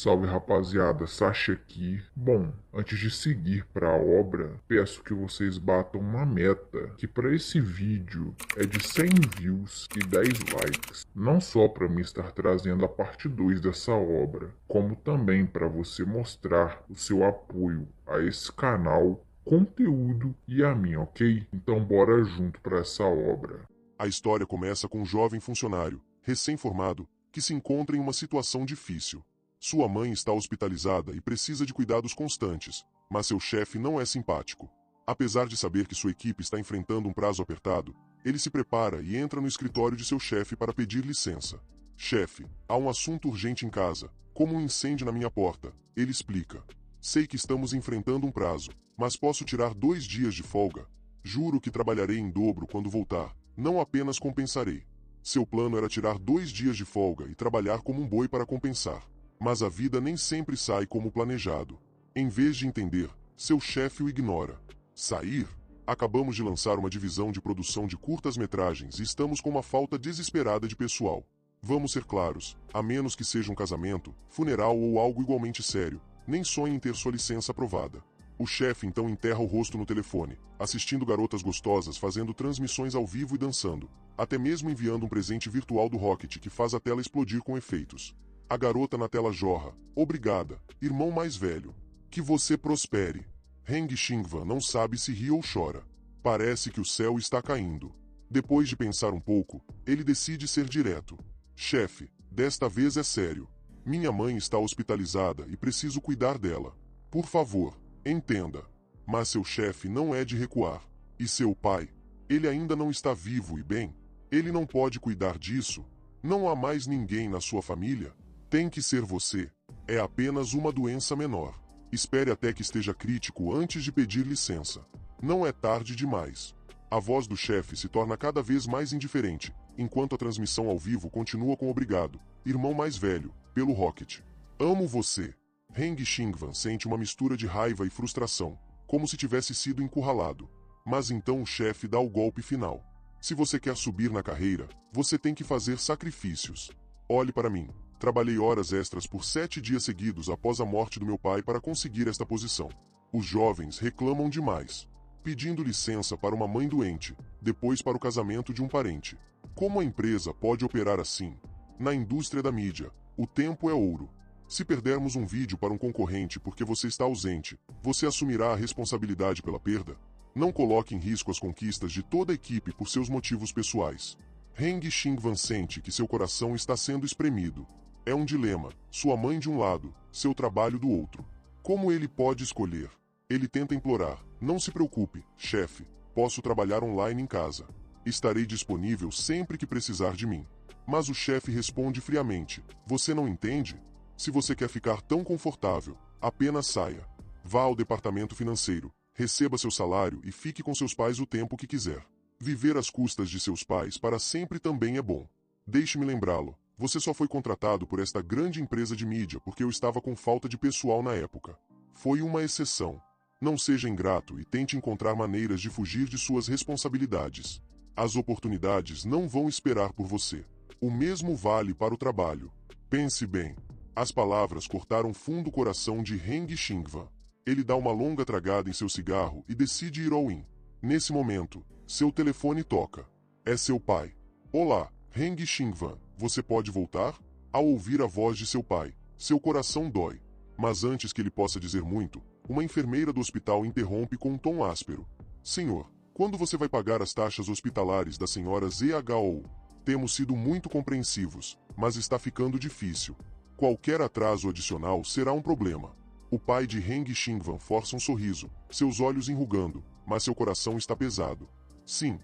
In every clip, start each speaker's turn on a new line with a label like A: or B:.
A: Salve rapaziada, Sasha aqui. Bom, antes de seguir para a obra, peço que vocês batam uma meta, que para esse vídeo é de 100 views e 10 likes. Não só para mim estar trazendo a parte 2 dessa obra, como também para você mostrar o seu apoio a esse canal, conteúdo e a mim, ok? Então bora junto para essa obra.
B: A história começa com um jovem funcionário, recém-formado, que se encontra em uma situação difícil. Sua mãe está hospitalizada e precisa de cuidados constantes, mas seu chefe não é simpático. Apesar de saber que sua equipe está enfrentando um prazo apertado, ele se prepara e entra no escritório de seu chefe para pedir licença. Chefe, há um assunto urgente em casa, como um incêndio na minha porta, ele explica. Sei que estamos enfrentando um prazo, mas posso tirar 2 dias de folga? Juro que trabalharei em dobro quando voltar, não apenas compensarei. Seu plano era tirar 2 dias de folga e trabalhar como um boi para compensar. Mas a vida nem sempre sai como planejado. Em vez de entender, seu chefe o ignora. Sair? Acabamos de lançar uma divisão de produção de curtas-metragens e estamos com uma falta desesperada de pessoal. Vamos ser claros, a menos que seja um casamento, funeral ou algo igualmente sério, nem sonhe em ter sua licença aprovada. O chefe então enterra o rosto no telefone, assistindo garotas gostosas fazendo transmissões ao vivo e dançando, até mesmo enviando um presente virtual do Rocket que faz a tela explodir com efeitos. A garota na tela jorra. Obrigada, irmão mais velho. Que você prospere. Heng Xingvan não sabe se ri ou chora. Parece que o céu está caindo. Depois de pensar um pouco, ele decide ser direto. Chefe, desta vez é sério. Minha mãe está hospitalizada e preciso cuidar dela. Por favor, entenda. Mas seu chefe não é de recuar. E seu pai? Ele ainda não está vivo e bem? Ele não pode cuidar disso? Não há mais ninguém na sua família? Tem que ser você. É apenas uma doença menor. Espere até que esteja crítico antes de pedir licença. Não é tarde demais. A voz do chefe se torna cada vez mais indiferente, enquanto a transmissão ao vivo continua com obrigado, irmão mais velho, pelo Rocket. Amo você. Heng Xingvan sente uma mistura de raiva e frustração, como se tivesse sido encurralado. Mas então o chefe dá o golpe final. Se você quer subir na carreira, você tem que fazer sacrifícios. Olhe para mim. Trabalhei horas extras por 7 dias seguidos após a morte do meu pai para conseguir esta posição. Os jovens reclamam demais, pedindo licença para uma mãe doente, depois para o casamento de um parente. Como a empresa pode operar assim? Na indústria da mídia, o tempo é ouro. Se perdermos um vídeo para um concorrente porque você está ausente, você assumirá a responsabilidade pela perda? Não coloque em risco as conquistas de toda a equipe por seus motivos pessoais. Heng Xingvan sente que seu coração está sendo espremido. É um dilema, sua mãe de um lado, seu trabalho do outro. Como ele pode escolher? Ele tenta implorar, não se preocupe, chefe, posso trabalhar online em casa. Estarei disponível sempre que precisar de mim. Mas o chefe responde friamente, você não entende? Se você quer ficar tão confortável, apenas saia. Vá ao departamento financeiro, receba seu salário e fique com seus pais o tempo que quiser. Viver às custas de seus pais para sempre também é bom. Deixe-me lembrá-lo. Você só foi contratado por esta grande empresa de mídia porque eu estava com falta de pessoal na época. Foi uma exceção. Não seja ingrato e tente encontrar maneiras de fugir de suas responsabilidades. As oportunidades não vão esperar por você. O mesmo vale para o trabalho. Pense bem. As palavras cortaram fundo o coração de Heng Xingvan. Ele dá uma longa tragada em seu cigarro e decide ir ao in. Nesse momento, seu telefone toca. É seu pai. Olá, Heng Xingvan. Você pode voltar? Ao ouvir a voz de seu pai, seu coração dói. Mas antes que ele possa dizer muito, uma enfermeira do hospital interrompe com um tom áspero. Senhor, quando você vai pagar as taxas hospitalares da senhora ZHO? Temos sido muito compreensivos, mas está ficando difícil. Qualquer atraso adicional será um problema. O pai de Heng Xingvan força um sorriso, seus olhos enrugando, mas seu coração está pesado. Sim,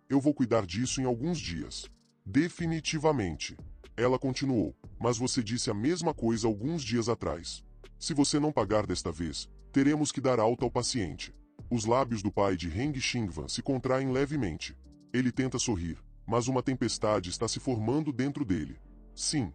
B: eu vou cuidar disso em alguns dias. Definitivamente. Ela continuou, mas você disse a mesma coisa alguns dias atrás. Se você não pagar desta vez, teremos que dar alta ao paciente. Os lábios do pai de Heng Xingvan se contraem levemente. Ele tenta sorrir, mas uma tempestade está se formando dentro dele. Sim,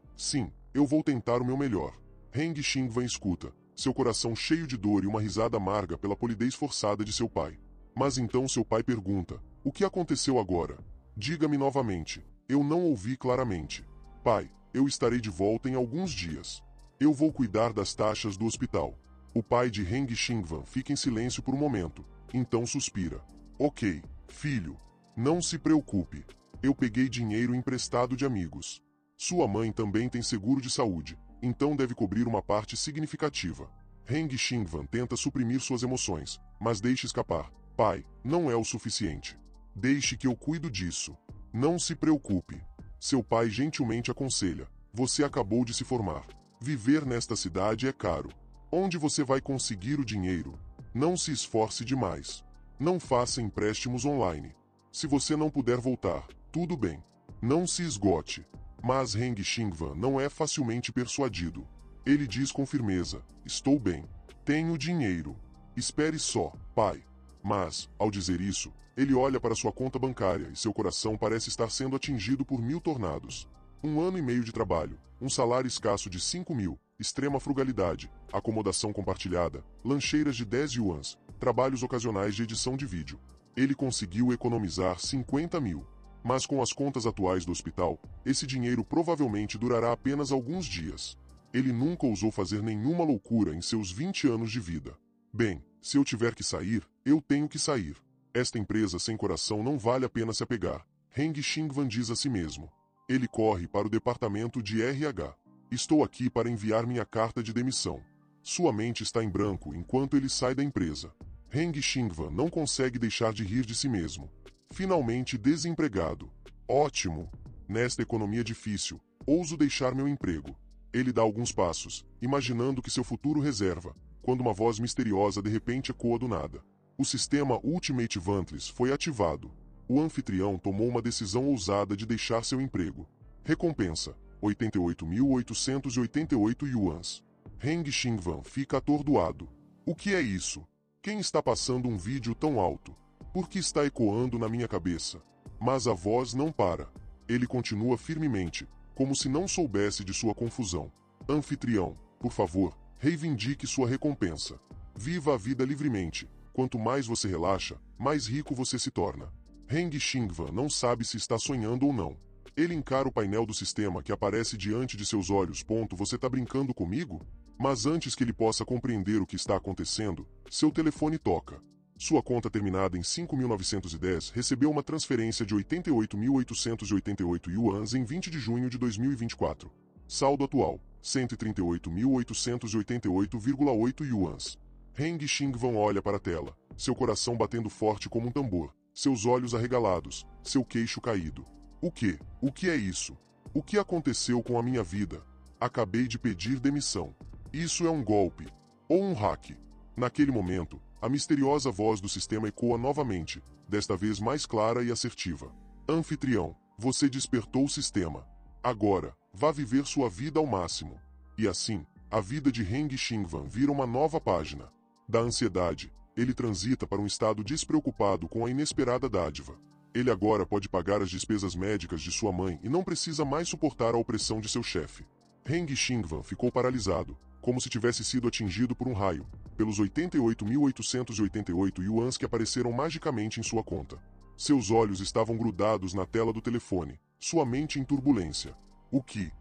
B: eu vou tentar o meu melhor. Heng Xingvan escuta, seu coração cheio de dor e uma risada amarga pela polidez forçada de seu pai. Mas então seu pai pergunta, o que aconteceu agora? Diga-me novamente. Eu não ouvi claramente. Pai, eu estarei de volta em alguns dias. Eu vou cuidar das taxas do hospital. O pai de Heng Xingvan fica em silêncio por um momento, então suspira. Ok, filho. Não se preocupe. Eu peguei dinheiro emprestado de amigos. Sua mãe também tem seguro de saúde, então deve cobrir uma parte significativa. Heng Xingvan tenta suprimir suas emoções, mas deixa escapar. Pai, não é o suficiente. Deixe que eu cuido disso. Não se preocupe. Seu pai gentilmente aconselha. Você acabou de se formar. Viver nesta cidade é caro. Onde você vai conseguir o dinheiro? Não se esforce demais. Não faça empréstimos online. Se você não puder voltar, tudo bem. Não se esgote. Mas Heng Xingvan não é facilmente persuadido. Ele diz com firmeza, estou bem. Tenho dinheiro. Espere só, pai. Mas, ao dizer isso, ele olha para sua conta bancária e seu coração parece estar sendo atingido por 1000 tornados. 1 ano e meio de trabalho, um salário escasso de 5.000, extrema frugalidade, acomodação compartilhada, lancheiras de 10 yuans, trabalhos ocasionais de edição de vídeo. Ele conseguiu economizar 50.000. Mas com as contas atuais do hospital, esse dinheiro provavelmente durará apenas alguns dias. Ele nunca ousou fazer nenhuma loucura em seus 20 anos de vida. Bem, se eu tiver que sair, eu tenho que sair. Esta empresa sem coração não vale a pena se apegar. Heng Xingvan diz a si mesmo. Ele corre para o departamento de RH. Estou aqui para enviar minha carta de demissão. Sua mente está em branco enquanto ele sai da empresa. Heng Xingvan não consegue deixar de rir de si mesmo. Finalmente desempregado. Ótimo! Nesta economia difícil, ouso deixar meu emprego. Ele dá alguns passos, imaginando que seu futuro reserva, quando uma voz misteriosa de repente ecoa do nada. O sistema Ultimate Vantlis foi ativado. O anfitrião tomou uma decisão ousada de deixar seu emprego. Recompensa: 88.888 yuans. Heng Xingvan fica atordoado. O que é isso? Quem está passando um vídeo tão alto? Por que está ecoando na minha cabeça? Mas a voz não para. Ele continua firmemente, como se não soubesse de sua confusão. Anfitrião, por favor, reivindique sua recompensa. Viva a vida livremente. Quanto mais você relaxa, mais rico você se torna. Heng Xingvan não sabe se está sonhando ou não. Ele encara o painel do sistema que aparece diante de seus olhos. Você tá brincando comigo? Mas antes que ele possa compreender o que está acontecendo, seu telefone toca. Sua conta terminada em 5.910 recebeu uma transferência de 88.888 yuans em 20 de junho de 2024. Saldo atual: 138.888,8 yuans. Heng Xingvan olha para a tela, seu coração batendo forte como um tambor, seus olhos arregalados, seu queixo caído. O que? O que é isso? O que aconteceu com a minha vida? Acabei de pedir demissão. Isso é um golpe. Ou um hack. Naquele momento, a misteriosa voz do sistema ecoa novamente, desta vez mais clara e assertiva. Anfitrião, você despertou o sistema. Agora, vá viver sua vida ao máximo. E assim, a vida de Heng Xingvan vira uma nova página. Da ansiedade, ele transita para um estado despreocupado com a inesperada dádiva. Ele agora pode pagar as despesas médicas de sua mãe e não precisa mais suportar a opressão de seu chefe. Heng Xingvan ficou paralisado, como se tivesse sido atingido por um raio, pelos 88.888 yuans que apareceram magicamente em sua conta. Seus olhos estavam grudados na tela do telefone, sua mente em turbulência. O que?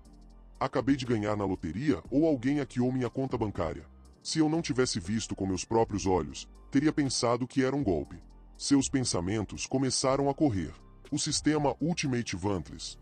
B: Acabei de ganhar na loteria ou alguém hackeou minha conta bancária? Se eu não tivesse visto com meus próprios olhos, teria pensado que era um golpe. Seus pensamentos começaram a correr. O sistema Ultimate Vantlis.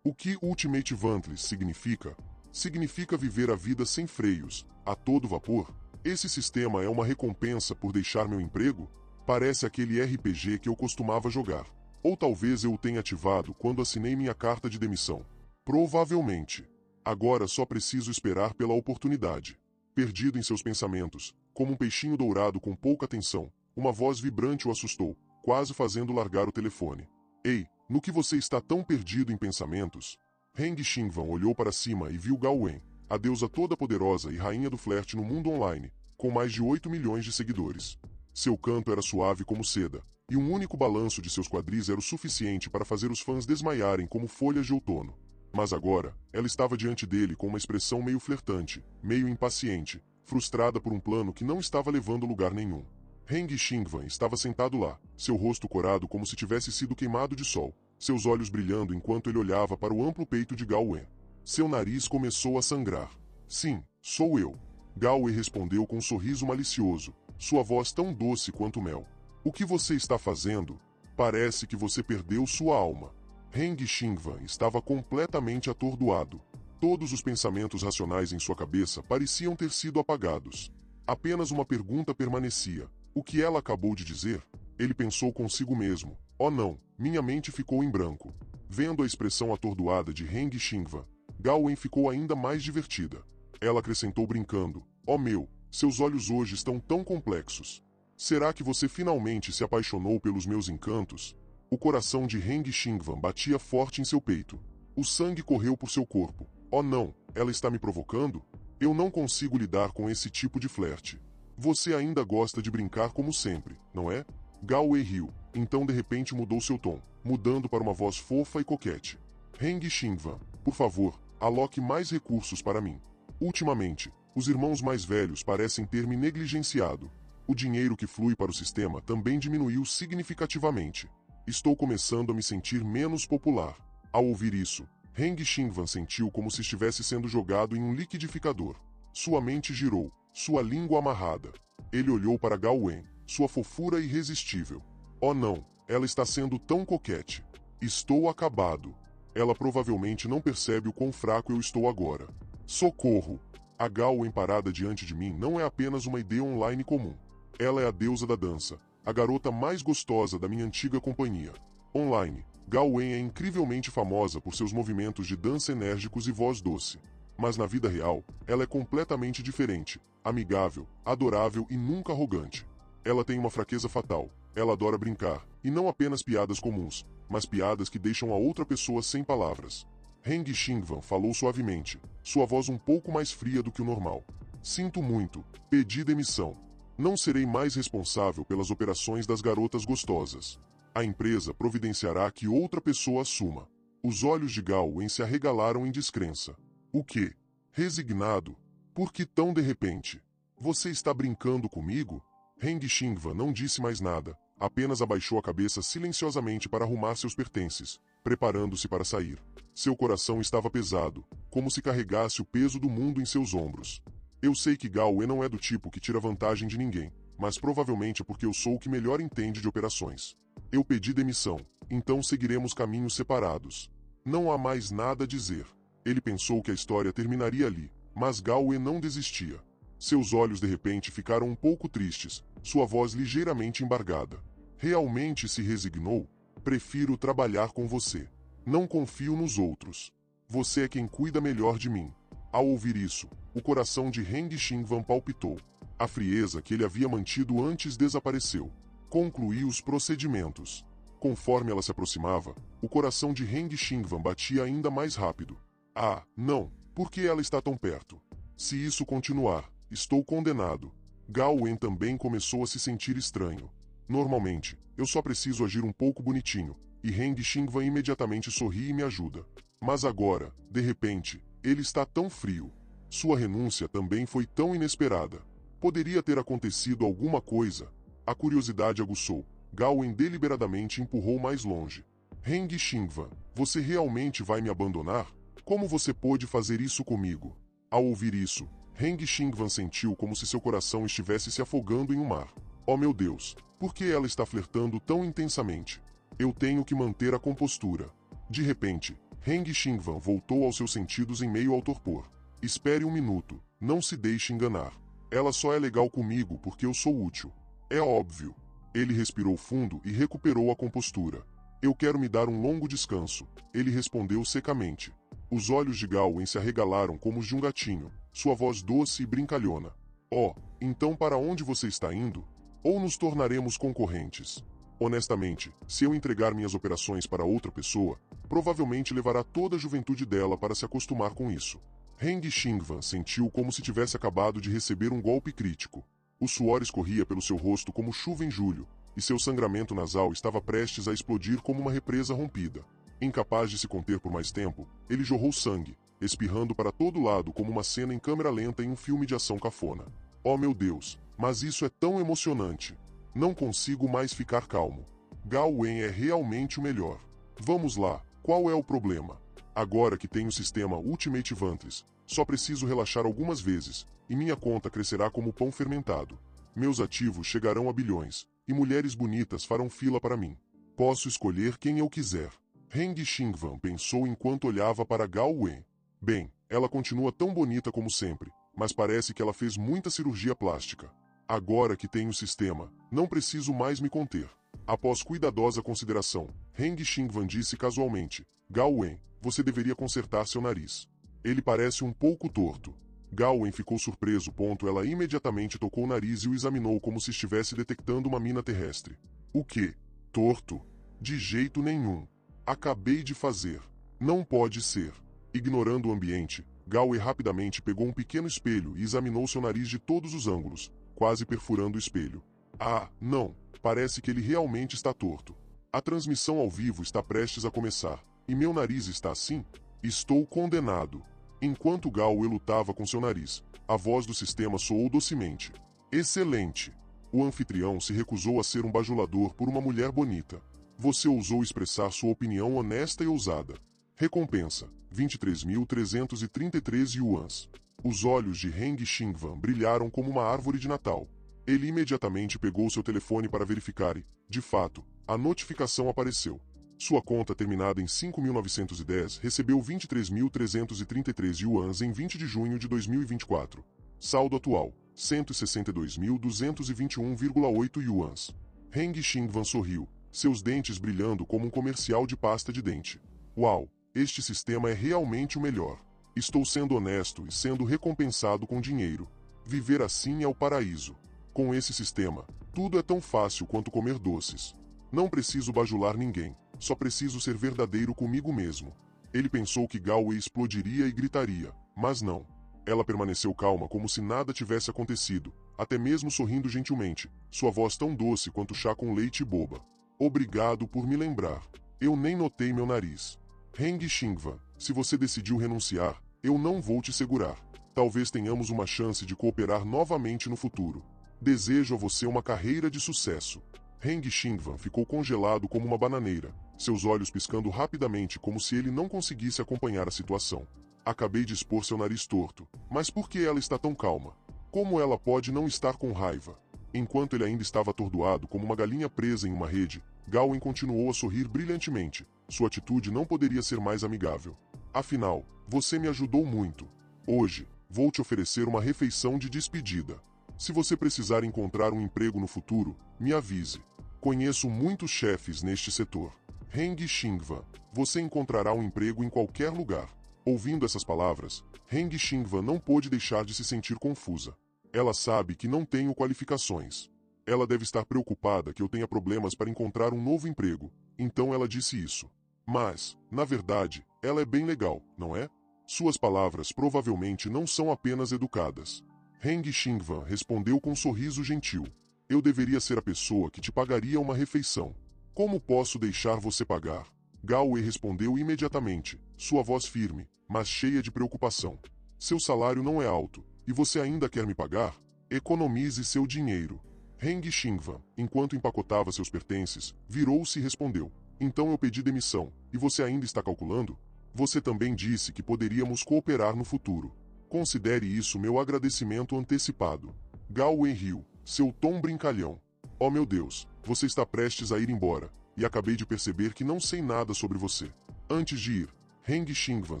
B: O que Ultimate Vantlis significa? Significa viver a vida sem freios, a todo vapor. Esse sistema é uma recompensa por deixar meu emprego? Parece aquele RPG que eu costumava jogar. Ou talvez eu o tenha ativado quando assinei minha carta de demissão. Provavelmente. Agora só preciso esperar pela oportunidade. Perdido em seus pensamentos, como um peixinho dourado com pouca atenção, uma voz vibrante o assustou, quase fazendo largar o telefone. Ei, no que você está tão perdido em pensamentos? Heng Xingvan olhou para cima e viu Gao Wen, a deusa toda-poderosa e rainha do flerte no mundo online, com mais de 8 milhões de seguidores. Seu canto era suave como seda, e um único balanço de seus quadris era o suficiente para fazer os fãs desmaiarem como folhas de outono. Mas agora, ela estava diante dele com uma expressão meio flertante, meio impaciente, frustrada por um plano que não estava levando a lugar nenhum. Heng Xingvan estava sentado lá, seu rosto corado como se tivesse sido queimado de sol, seus olhos brilhando enquanto ele olhava para o amplo peito de Gao Wen. Seu nariz começou a sangrar. Sim, Sou eu. Gao respondeu com um sorriso malicioso, sua voz tão doce quanto mel. O que você está fazendo? Parece que você perdeu sua alma. Heng Xingvan estava completamente atordoado. Todos os pensamentos racionais em sua cabeça pareciam ter sido apagados. Apenas uma pergunta permanecia. O que ela acabou de dizer? Ele pensou consigo mesmo. Oh não, minha mente ficou em branco. Vendo a expressão atordoada de Heng Xingvan, Gao ficou ainda mais divertida. Ela acrescentou brincando. Oh meu, seus olhos hoje estão tão complexos. Será que você finalmente se apaixonou pelos meus encantos? O coração de Heng Xingvan batia forte em seu peito. O sangue correu por seu corpo. Oh não, ela está me provocando? Eu não consigo lidar com esse tipo de flerte. Você ainda gosta de brincar como sempre, não é? Gao riu, então de repente mudou seu tom, mudando para uma voz fofa e coquete. Heng Xingvan, por favor, aloque mais recursos para mim. Ultimamente, os irmãos mais velhos parecem ter me negligenciado. O dinheiro que flui para o sistema também diminuiu significativamente. Estou começando a me sentir menos popular. Ao ouvir isso, Heng Xingvan sentiu como se estivesse sendo jogado em um liquidificador. Sua mente girou, sua língua amarrada. Ele olhou para Gao Wen, sua fofura irresistível. Oh não, ela está sendo tão coquete. Estou acabado. Ela provavelmente não percebe o quão fraco eu estou agora. Socorro! A Gao parada diante de mim não é apenas uma ideia online comum. Ela é a deusa da dança, a garota mais gostosa da minha antiga companhia. Online, Gao é incrivelmente famosa por seus movimentos de dança enérgicos e voz doce. Mas na vida real, ela é completamente diferente, amigável, adorável e nunca arrogante. Ela tem uma fraqueza fatal, ela adora brincar, e não apenas piadas comuns, mas piadas que deixam a outra pessoa sem palavras. Heng Xingvan falou suavemente, sua voz um pouco mais fria do que o normal. Sinto muito, pedi demissão. Não serei mais responsável pelas operações das garotas gostosas. A empresa providenciará que outra pessoa assuma. Os olhos de Gao se arregalaram em descrença. O quê? Resignado? Por que tão de repente? Você está brincando comigo? Heng Xingvan não disse mais nada, apenas abaixou a cabeça silenciosamente para arrumar seus pertences, preparando-se para sair. Seu coração estava pesado, como se carregasse o peso do mundo em seus ombros. Eu sei que Gao não é do tipo que tira vantagem de ninguém, mas provavelmente é porque eu sou o que melhor entende de operações. Eu pedi demissão, então seguiremos caminhos separados. Não há mais nada a dizer. Ele pensou que a história terminaria ali, mas Gao não desistia. Seus olhos de repente ficaram um pouco tristes, sua voz ligeiramente embargada. Realmente se resignou? Prefiro trabalhar com você. Não confio nos outros. Você é quem cuida melhor de mim. Ao ouvir isso, o coração de Heng Xingvan palpitou. A frieza que ele havia mantido antes desapareceu. Concluiu os procedimentos. Conforme ela se aproximava, o coração de Heng Xingvan batia ainda mais rápido. Ah, não, por que ela está tão perto? Se isso continuar, estou condenado. Gao também começou a se sentir estranho. Normalmente, eu só preciso agir um pouco bonitinho, e Heng Xingvan imediatamente sorri e me ajuda. Mas agora, de repente, ele está tão frio. Sua renúncia também foi tão inesperada. Poderia ter acontecido alguma coisa. A curiosidade aguçou. Gao deliberadamente empurrou mais longe. Heng Xingvan, você realmente vai me abandonar? Como você pôde fazer isso comigo? Ao ouvir isso, Heng Xingvan sentiu como se seu coração estivesse se afogando em um mar. Oh meu Deus, por que ela está flertando tão intensamente? Eu tenho que manter a compostura. De repente, Heng Xingvan voltou aos seus sentidos em meio ao torpor. Espere um minuto, não se deixe enganar. Ela só é legal comigo porque eu sou útil. É óbvio. Ele respirou fundo e recuperou a compostura. Eu quero me dar um longo descanso, ele respondeu secamente. Os olhos de Gao se arregalaram como os de um gatinho, sua voz doce e brincalhona. Oh, então para onde você está indo? Ou nos tornaremos concorrentes? Honestamente, se eu entregar minhas operações para outra pessoa, provavelmente levará toda a juventude dela para se acostumar com isso. Heng Xingvan sentiu como se tivesse acabado de receber um golpe crítico. O suor escorria pelo seu rosto como chuva em julho, e seu sangramento nasal estava prestes a explodir como uma represa rompida. Incapaz de se conter por mais tempo, ele jorrou sangue, espirrando para todo lado como uma cena em câmera lenta em um filme de ação cafona. Oh meu Deus, mas isso é tão emocionante. Não consigo mais ficar calmo. Gao é realmente o melhor. Vamos lá, qual é o problema? Agora que tem o sistema Ultimate Vantres, Só preciso relaxar algumas vezes, e minha conta crescerá como pão fermentado. Meus ativos chegarão a bilhões, e mulheres bonitas farão fila para mim. Posso escolher quem eu quiser. Heng Xingvan pensou enquanto olhava para Gao Wen. Bem, ela continua tão bonita como sempre, mas parece que ela fez muita cirurgia plástica. Agora que tenho o sistema, não preciso mais me conter. Após cuidadosa consideração, Heng Xingvan disse casualmente: Gao Wen, você deveria consertar seu nariz. Ele parece um pouco torto. Gao Wen ficou surpreso. Ela imediatamente tocou o nariz e o examinou como se estivesse detectando uma mina terrestre. O quê? Torto? De jeito nenhum. Acabei de fazer. Não pode ser. Ignorando o ambiente, Gao Wen rapidamente pegou um pequeno espelho e examinou seu nariz de todos os ângulos, quase perfurando o espelho. Ah, não. Parece que ele realmente está torto. A transmissão ao vivo está prestes a começar, e meu nariz está assim? Estou condenado. Enquanto Gao Wen lutava com seu nariz, a voz do sistema soou docemente. Excelente. O anfitrião se recusou a ser um bajulador por uma mulher bonita. Você ousou expressar sua opinião honesta e ousada. Recompensa: 23.333 yuans. Os olhos de Heng Xingvan brilharam como uma árvore de Natal. Ele imediatamente pegou seu telefone para verificar e, de fato, a notificação apareceu. Sua conta terminada em 5.910 recebeu 23.333 yuans em 20 de junho de 2024. Saldo atual: 162.221,8 yuans. Heng Xingvan sorriu, seus dentes brilhando como um comercial de pasta de dente. Uau, este sistema é realmente o melhor. Estou sendo honesto e sendo recompensado com dinheiro. Viver assim é o paraíso. Com esse sistema, tudo é tão fácil quanto comer doces. Não preciso bajular ninguém, só preciso ser verdadeiro comigo mesmo. Ele pensou que Gao Wen explodiria e gritaria, mas não. Ela permaneceu calma como se nada tivesse acontecido, até mesmo sorrindo gentilmente, sua voz tão doce quanto chá com leite e boba. Obrigado por me lembrar. Eu nem notei meu nariz. Heng Xingvan, se você decidiu renunciar, eu não vou te segurar. Talvez tenhamos uma chance de cooperar novamente no futuro. Desejo a você uma carreira de sucesso. Heng Xingvan ficou congelado como uma bananeira, seus olhos piscando rapidamente como se ele não conseguisse acompanhar a situação. Acabei de expor seu nariz torto, mas por que ela está tão calma? Como ela pode não estar com raiva? Enquanto ele ainda estava atordoado como uma galinha presa em uma rede, Gao Wen continuou a sorrir brilhantemente. Sua atitude não poderia ser mais amigável. Afinal, você me ajudou muito. Hoje, vou te oferecer uma refeição de despedida. Se você precisar encontrar um emprego no futuro, me avise. Conheço muitos chefes neste setor. Heng Xingvan, você encontrará um emprego em qualquer lugar. Ouvindo essas palavras, Heng Xingvan não pôde deixar de se sentir confusa. Ela sabe que não tenho qualificações. Ela deve estar preocupada que eu tenha problemas para encontrar um novo emprego, então ela disse isso. Mas, na verdade, ela é bem legal, não é? Suas palavras provavelmente não são apenas educadas. Heng Xingvan respondeu com um sorriso gentil. Eu deveria ser a pessoa que te pagaria uma refeição. Como posso deixar você pagar? Gao Wen respondeu imediatamente, sua voz firme, mas cheia de preocupação. Seu salário não é alto, e você ainda quer me pagar? Economize seu dinheiro. Heng Xingvan, enquanto empacotava seus pertences, virou-se e respondeu. Então eu pedi demissão, e você ainda está calculando? Você também disse que poderíamos cooperar no futuro. Considere isso meu agradecimento antecipado. Gao Wen riu, seu tom brincalhão. Oh meu Deus, você está prestes a ir embora, e acabei de perceber que não sei nada sobre você. Antes de ir, Heng Xingvan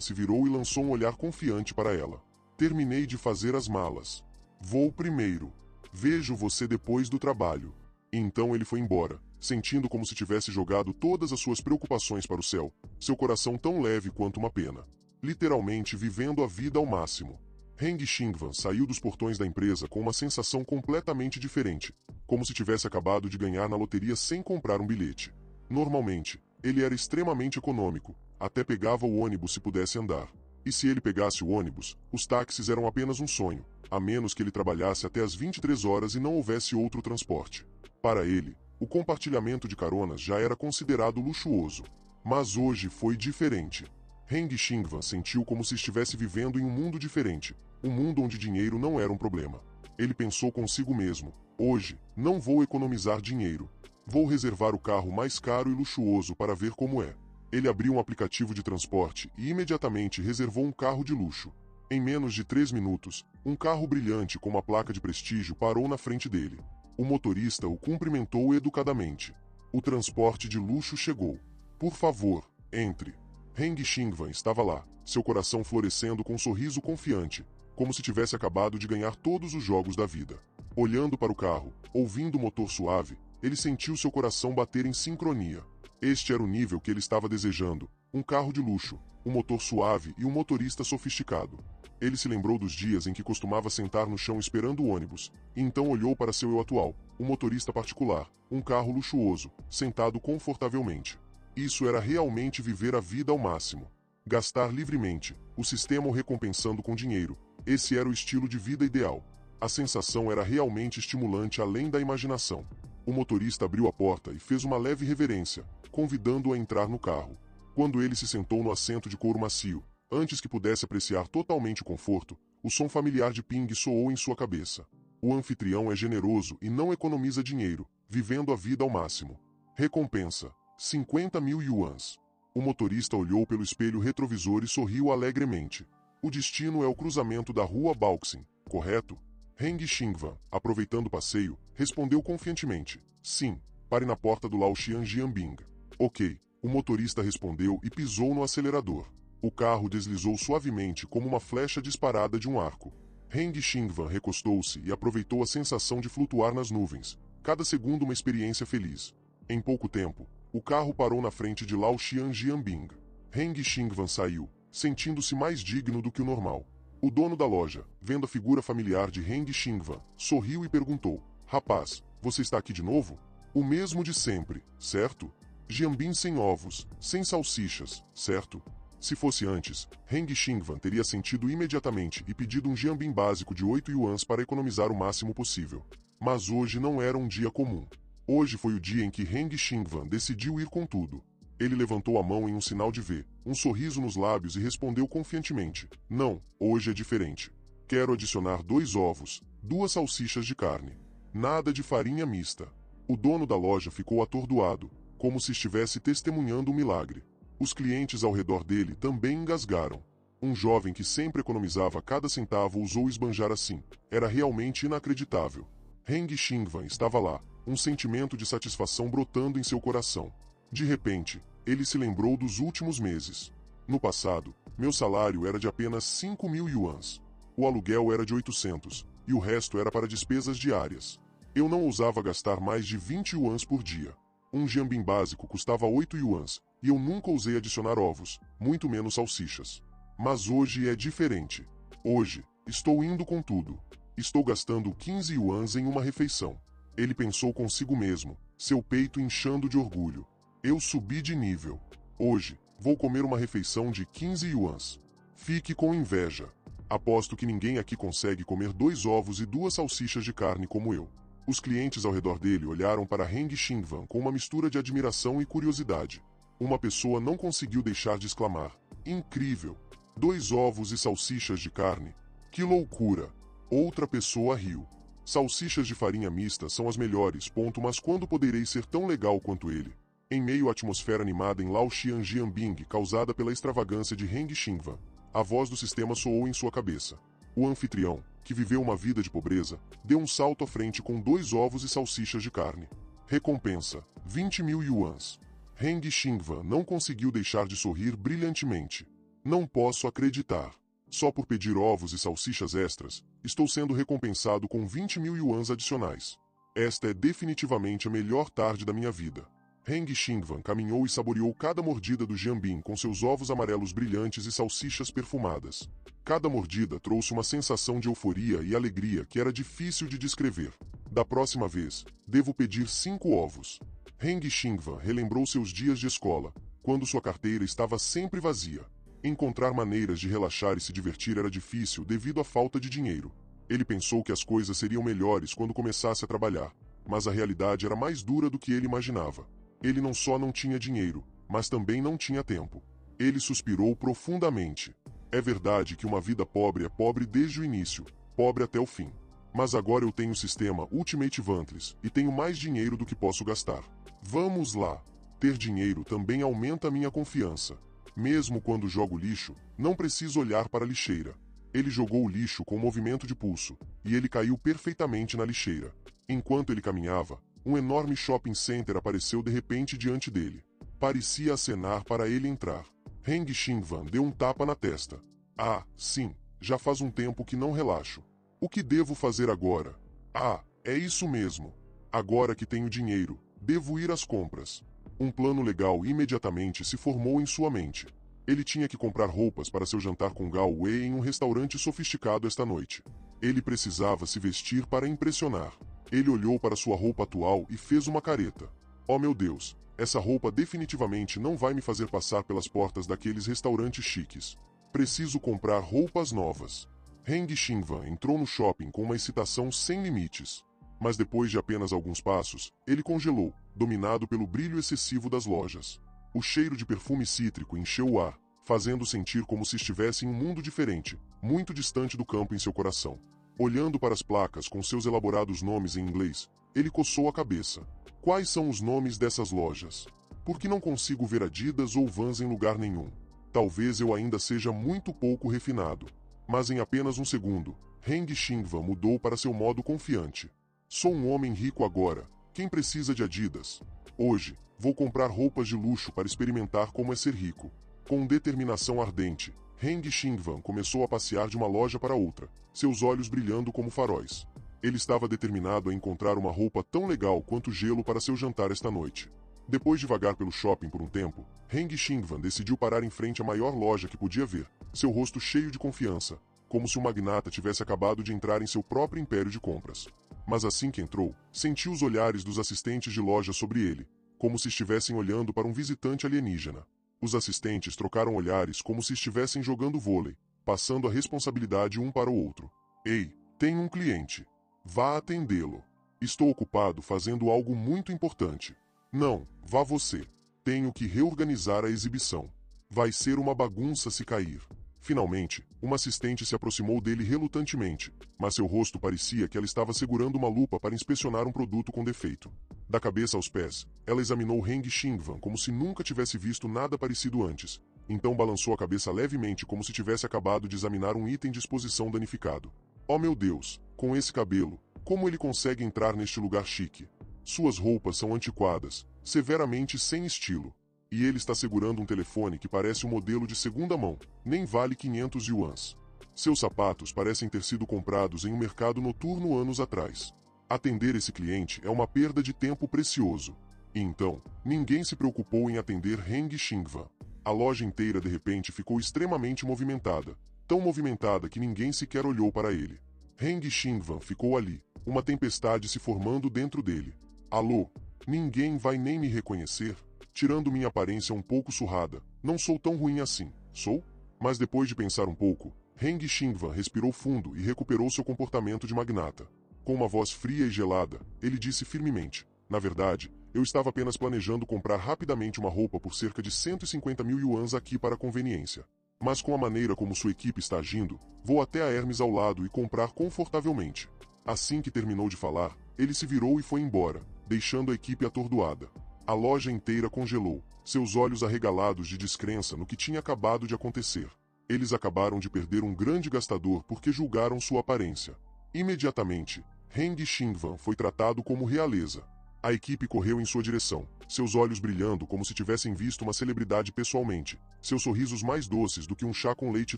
B: se virou e lançou um olhar confiante para ela. Terminei de fazer as malas. Vou primeiro. Vejo você depois do trabalho. Então ele foi embora, sentindo como se tivesse jogado todas as suas preocupações para o céu, seu coração tão leve quanto uma pena. Literalmente vivendo a vida ao máximo. Heng Xingvan saiu dos portões da empresa com uma sensação completamente diferente, como se tivesse acabado de ganhar na loteria sem comprar um bilhete. Normalmente, ele era extremamente econômico, até pegava o ônibus se pudesse andar. E se ele pegasse o ônibus, os táxis eram apenas um sonho, a menos que ele trabalhasse até as 23 horas e não houvesse outro transporte. Para ele, o compartilhamento de caronas já era considerado luxuoso. Mas hoje foi diferente. Heng Xingvan sentiu como se estivesse vivendo em um mundo diferente, um mundo onde dinheiro não era um problema. Ele pensou consigo mesmo, hoje, não vou economizar dinheiro. Vou reservar o carro mais caro e luxuoso para ver como é. Ele abriu um aplicativo de transporte e imediatamente reservou um carro de luxo. Em menos de 3 minutos, um carro brilhante com uma placa de prestígio parou na frente dele. O motorista o cumprimentou educadamente. O transporte de luxo chegou. Por favor, entre. Heng Xingvan estava lá, seu coração florescendo com um sorriso confiante, como se tivesse acabado de ganhar todos os jogos da vida. Olhando para o carro, ouvindo o motor suave, ele sentiu seu coração bater em sincronia. Este era o nível que ele estava desejando: um carro de luxo, um motor suave e um motorista sofisticado. Ele se lembrou dos dias em que costumava sentar no chão esperando o ônibus, e então olhou para seu eu atual, um motorista particular, um carro luxuoso, sentado confortavelmente. Isso era realmente viver a vida ao máximo. Gastar livremente, o sistema o recompensando com dinheiro. Esse era o estilo de vida ideal. A sensação era realmente estimulante além da imaginação. O motorista abriu a porta e fez uma leve reverência, convidando-o a entrar no carro. Quando ele se sentou no assento de couro macio, antes que pudesse apreciar totalmente o conforto, o som familiar de Ping soou em sua cabeça. O anfitrião é generoso e não economiza dinheiro, vivendo a vida ao máximo. Recompensa: 50.000 yuans. O motorista olhou pelo espelho retrovisor e sorriu alegremente. O destino é o cruzamento da rua Baoxin, correto? Heng Xingvan, aproveitando o passeio, respondeu confiantemente. Sim, pare na porta do Laoxian Jianbing. Ok, o motorista respondeu e pisou no acelerador. O carro deslizou suavemente como uma flecha disparada de um arco. Heng Xingvan recostou-se e aproveitou a sensação de flutuar nas nuvens. Cada segundo uma experiência feliz. Em pouco tempo, o carro parou na frente de Laoxian Jianbing. Heng Xingvan saiu, sentindo-se mais digno do que o normal. O dono da loja, vendo a figura familiar de Heng Xingvan, sorriu e perguntou: Rapaz, você está aqui de novo? O mesmo de sempre, certo? Jianbing sem ovos, sem salsichas, certo? Se fosse antes, Heng Xingvan teria sentido imediatamente e pedido um jianbing básico de 8 yuans para economizar o máximo possível. Mas hoje não era um dia comum. Hoje foi o dia em que Heng Xingvan decidiu ir com tudo. Ele levantou a mão em um sinal de V, um sorriso nos lábios e respondeu confiantemente: Não, hoje é diferente. Quero adicionar 2 ovos, 2 salsichas de carne. Nada de farinha mista. O dono da loja ficou atordoado, como se estivesse testemunhando um milagre. Os clientes ao redor dele também engasgaram. Um jovem que sempre economizava cada centavo ousou esbanjar assim. Era realmente inacreditável. Heng Xingvan estava lá, um sentimento de satisfação brotando em seu coração. De repente, ele se lembrou dos últimos meses. No passado, meu salário era de apenas 5.000 yuans. O aluguel era de 800, e o resto era para despesas diárias. Eu não ousava gastar mais de 20 yuans por dia. Um jianbing básico custava 8 yuans, e eu nunca ousei adicionar ovos, muito menos salsichas. Mas hoje é diferente. Hoje, estou indo com tudo. Estou gastando 15 yuans em uma refeição. Ele pensou consigo mesmo, seu peito inchando de orgulho. Eu subi de nível. Hoje, vou comer uma refeição de 15 yuans. Fique com inveja. Aposto que ninguém aqui consegue comer 2 ovos e 2 salsichas de carne como eu. Os clientes ao redor dele olharam para Heng Xingvan com uma mistura de admiração e curiosidade. Uma pessoa não conseguiu deixar de exclamar: Incrível! 2 ovos e salsichas de carne? Que loucura! Outra pessoa riu. Salsichas de farinha mista são as melhores, mas quando poderei ser tão legal quanto ele? Em meio à atmosfera animada em Laoxian Jianbing causada pela extravagância de Heng Xingvan, a voz do sistema soou em sua cabeça. O anfitrião, que viveu uma vida de pobreza, deu um salto à frente com 2 ovos e salsichas de carne. Recompensa: 20.000 yuans. Heng Xingvan não conseguiu deixar de sorrir brilhantemente. Não posso acreditar. Só por pedir ovos e salsichas extras, estou sendo recompensado com 20.000 yuans adicionais. Esta é definitivamente a melhor tarde da minha vida. Heng Xingvan caminhou e saboreou cada mordida do jianbing com seus ovos amarelos brilhantes e salsichas perfumadas. Cada mordida trouxe uma sensação de euforia e alegria que era difícil de descrever. Da próxima vez, devo pedir 5 ovos. Heng Xingvan relembrou seus dias de escola, quando sua carteira estava sempre vazia. Encontrar maneiras de relaxar e se divertir era difícil devido à falta de dinheiro. Ele pensou que as coisas seriam melhores quando começasse a trabalhar, mas a realidade era mais dura do que ele imaginava. Ele não só não tinha dinheiro, mas também não tinha tempo. Ele suspirou profundamente. É verdade que uma vida pobre é pobre desde o início, pobre até o fim. Mas agora eu tenho o sistema Ultimate Vantles e tenho mais dinheiro do que posso gastar. Vamos lá! Ter dinheiro também aumenta minha confiança. Mesmo quando jogo lixo, não preciso olhar para a lixeira. Ele jogou o lixo com um movimento de pulso, e ele caiu perfeitamente na lixeira. Enquanto ele caminhava, um enorme shopping center apareceu de repente diante dele. Parecia acenar para ele entrar. Heng Xingvan deu um tapa na testa. Ah, sim, já faz um tempo que não relaxo. O que devo fazer agora? Ah, é isso mesmo. Agora que tenho dinheiro, devo ir às compras. Um plano legal imediatamente se formou em sua mente. Ele tinha que comprar roupas para seu jantar com Gao Wei em um restaurante sofisticado esta noite. Ele precisava se vestir para impressionar. Ele olhou para sua roupa atual e fez uma careta. Oh meu Deus, essa roupa definitivamente não vai me fazer passar pelas portas daqueles restaurantes chiques. Preciso comprar roupas novas. Heng Xingvan entrou no shopping com uma excitação sem limites. Mas depois de apenas alguns passos, ele congelou, dominado pelo brilho excessivo das lojas. O cheiro de perfume cítrico encheu o ar, fazendo sentir como se estivesse em um mundo diferente, muito distante do campo em seu coração. Olhando para as placas com seus elaborados nomes em inglês, ele coçou a cabeça. Quais são os nomes dessas lojas? Por que não consigo ver Adidas ou Vans em lugar nenhum? Talvez eu ainda seja muito pouco refinado. Mas em apenas um segundo, Heng Xingvan mudou para seu modo confiante. Sou um homem rico agora. Quem precisa de Adidas? Hoje, vou comprar roupas de luxo para experimentar como é ser rico. Com determinação ardente, Heng Xingvan começou a passear de uma loja para outra, seus olhos brilhando como faróis. Ele estava determinado a encontrar uma roupa tão legal quanto gelo para seu jantar esta noite. Depois de vagar pelo shopping por um tempo, Heng Xingvan decidiu parar em frente à maior loja que podia ver, seu rosto cheio de confiança, como se um magnata tivesse acabado de entrar em seu próprio império de compras. Mas assim que entrou, sentiu os olhares dos assistentes de loja sobre ele, como se estivessem olhando para um visitante alienígena. Os assistentes trocaram olhares como se estivessem jogando vôlei, passando a responsabilidade um para o outro. Ei, tenho um cliente. Vá atendê-lo. Estou ocupado fazendo algo muito importante. Não, vá você. Tenho que reorganizar a exibição. Vai ser uma bagunça se cair. Finalmente, uma assistente se aproximou dele relutantemente, mas seu rosto parecia que ela estava segurando uma lupa para inspecionar um produto com defeito. Da cabeça aos pés, ela examinou Heng Xingvan como se nunca tivesse visto nada parecido antes. Então balançou a cabeça levemente como se tivesse acabado de examinar um item de exposição danificado. Oh meu Deus, com esse cabelo, como ele consegue entrar neste lugar chique? Suas roupas são antiquadas, severamente sem estilo. E ele está segurando um telefone que parece um modelo de segunda mão, nem vale 500 yuans. Seus sapatos parecem ter sido comprados em um mercado noturno anos atrás. Atender esse cliente é uma perda de tempo precioso. E então, ninguém se preocupou em atender Heng Xingvan. A loja inteira de repente ficou extremamente movimentada, tão movimentada que ninguém sequer olhou para ele. Heng Xingvan ficou ali, uma tempestade se formando dentro dele. Alô? Ninguém vai nem me reconhecer? Tirando minha aparência um pouco surrada, não sou tão ruim assim, sou? Mas depois de pensar um pouco, Heng Xingvan respirou fundo e recuperou seu comportamento de magnata. Com uma voz fria e gelada, ele disse firmemente: na verdade, eu estava apenas planejando comprar rapidamente uma roupa por cerca de 150 mil yuans aqui para conveniência. Mas com a maneira como sua equipe está agindo, vou até a Hermes ao lado e comprar confortavelmente. Assim que terminou de falar, ele se virou e foi embora, deixando a equipe atordoada. A loja inteira congelou, seus olhos arregalados de descrença no que tinha acabado de acontecer. Eles acabaram de perder um grande gastador porque julgaram sua aparência. Imediatamente, Heng Xingvan foi tratado como realeza. A equipe correu em sua direção, seus olhos brilhando como se tivessem visto uma celebridade pessoalmente, seus sorrisos mais doces do que um chá com leite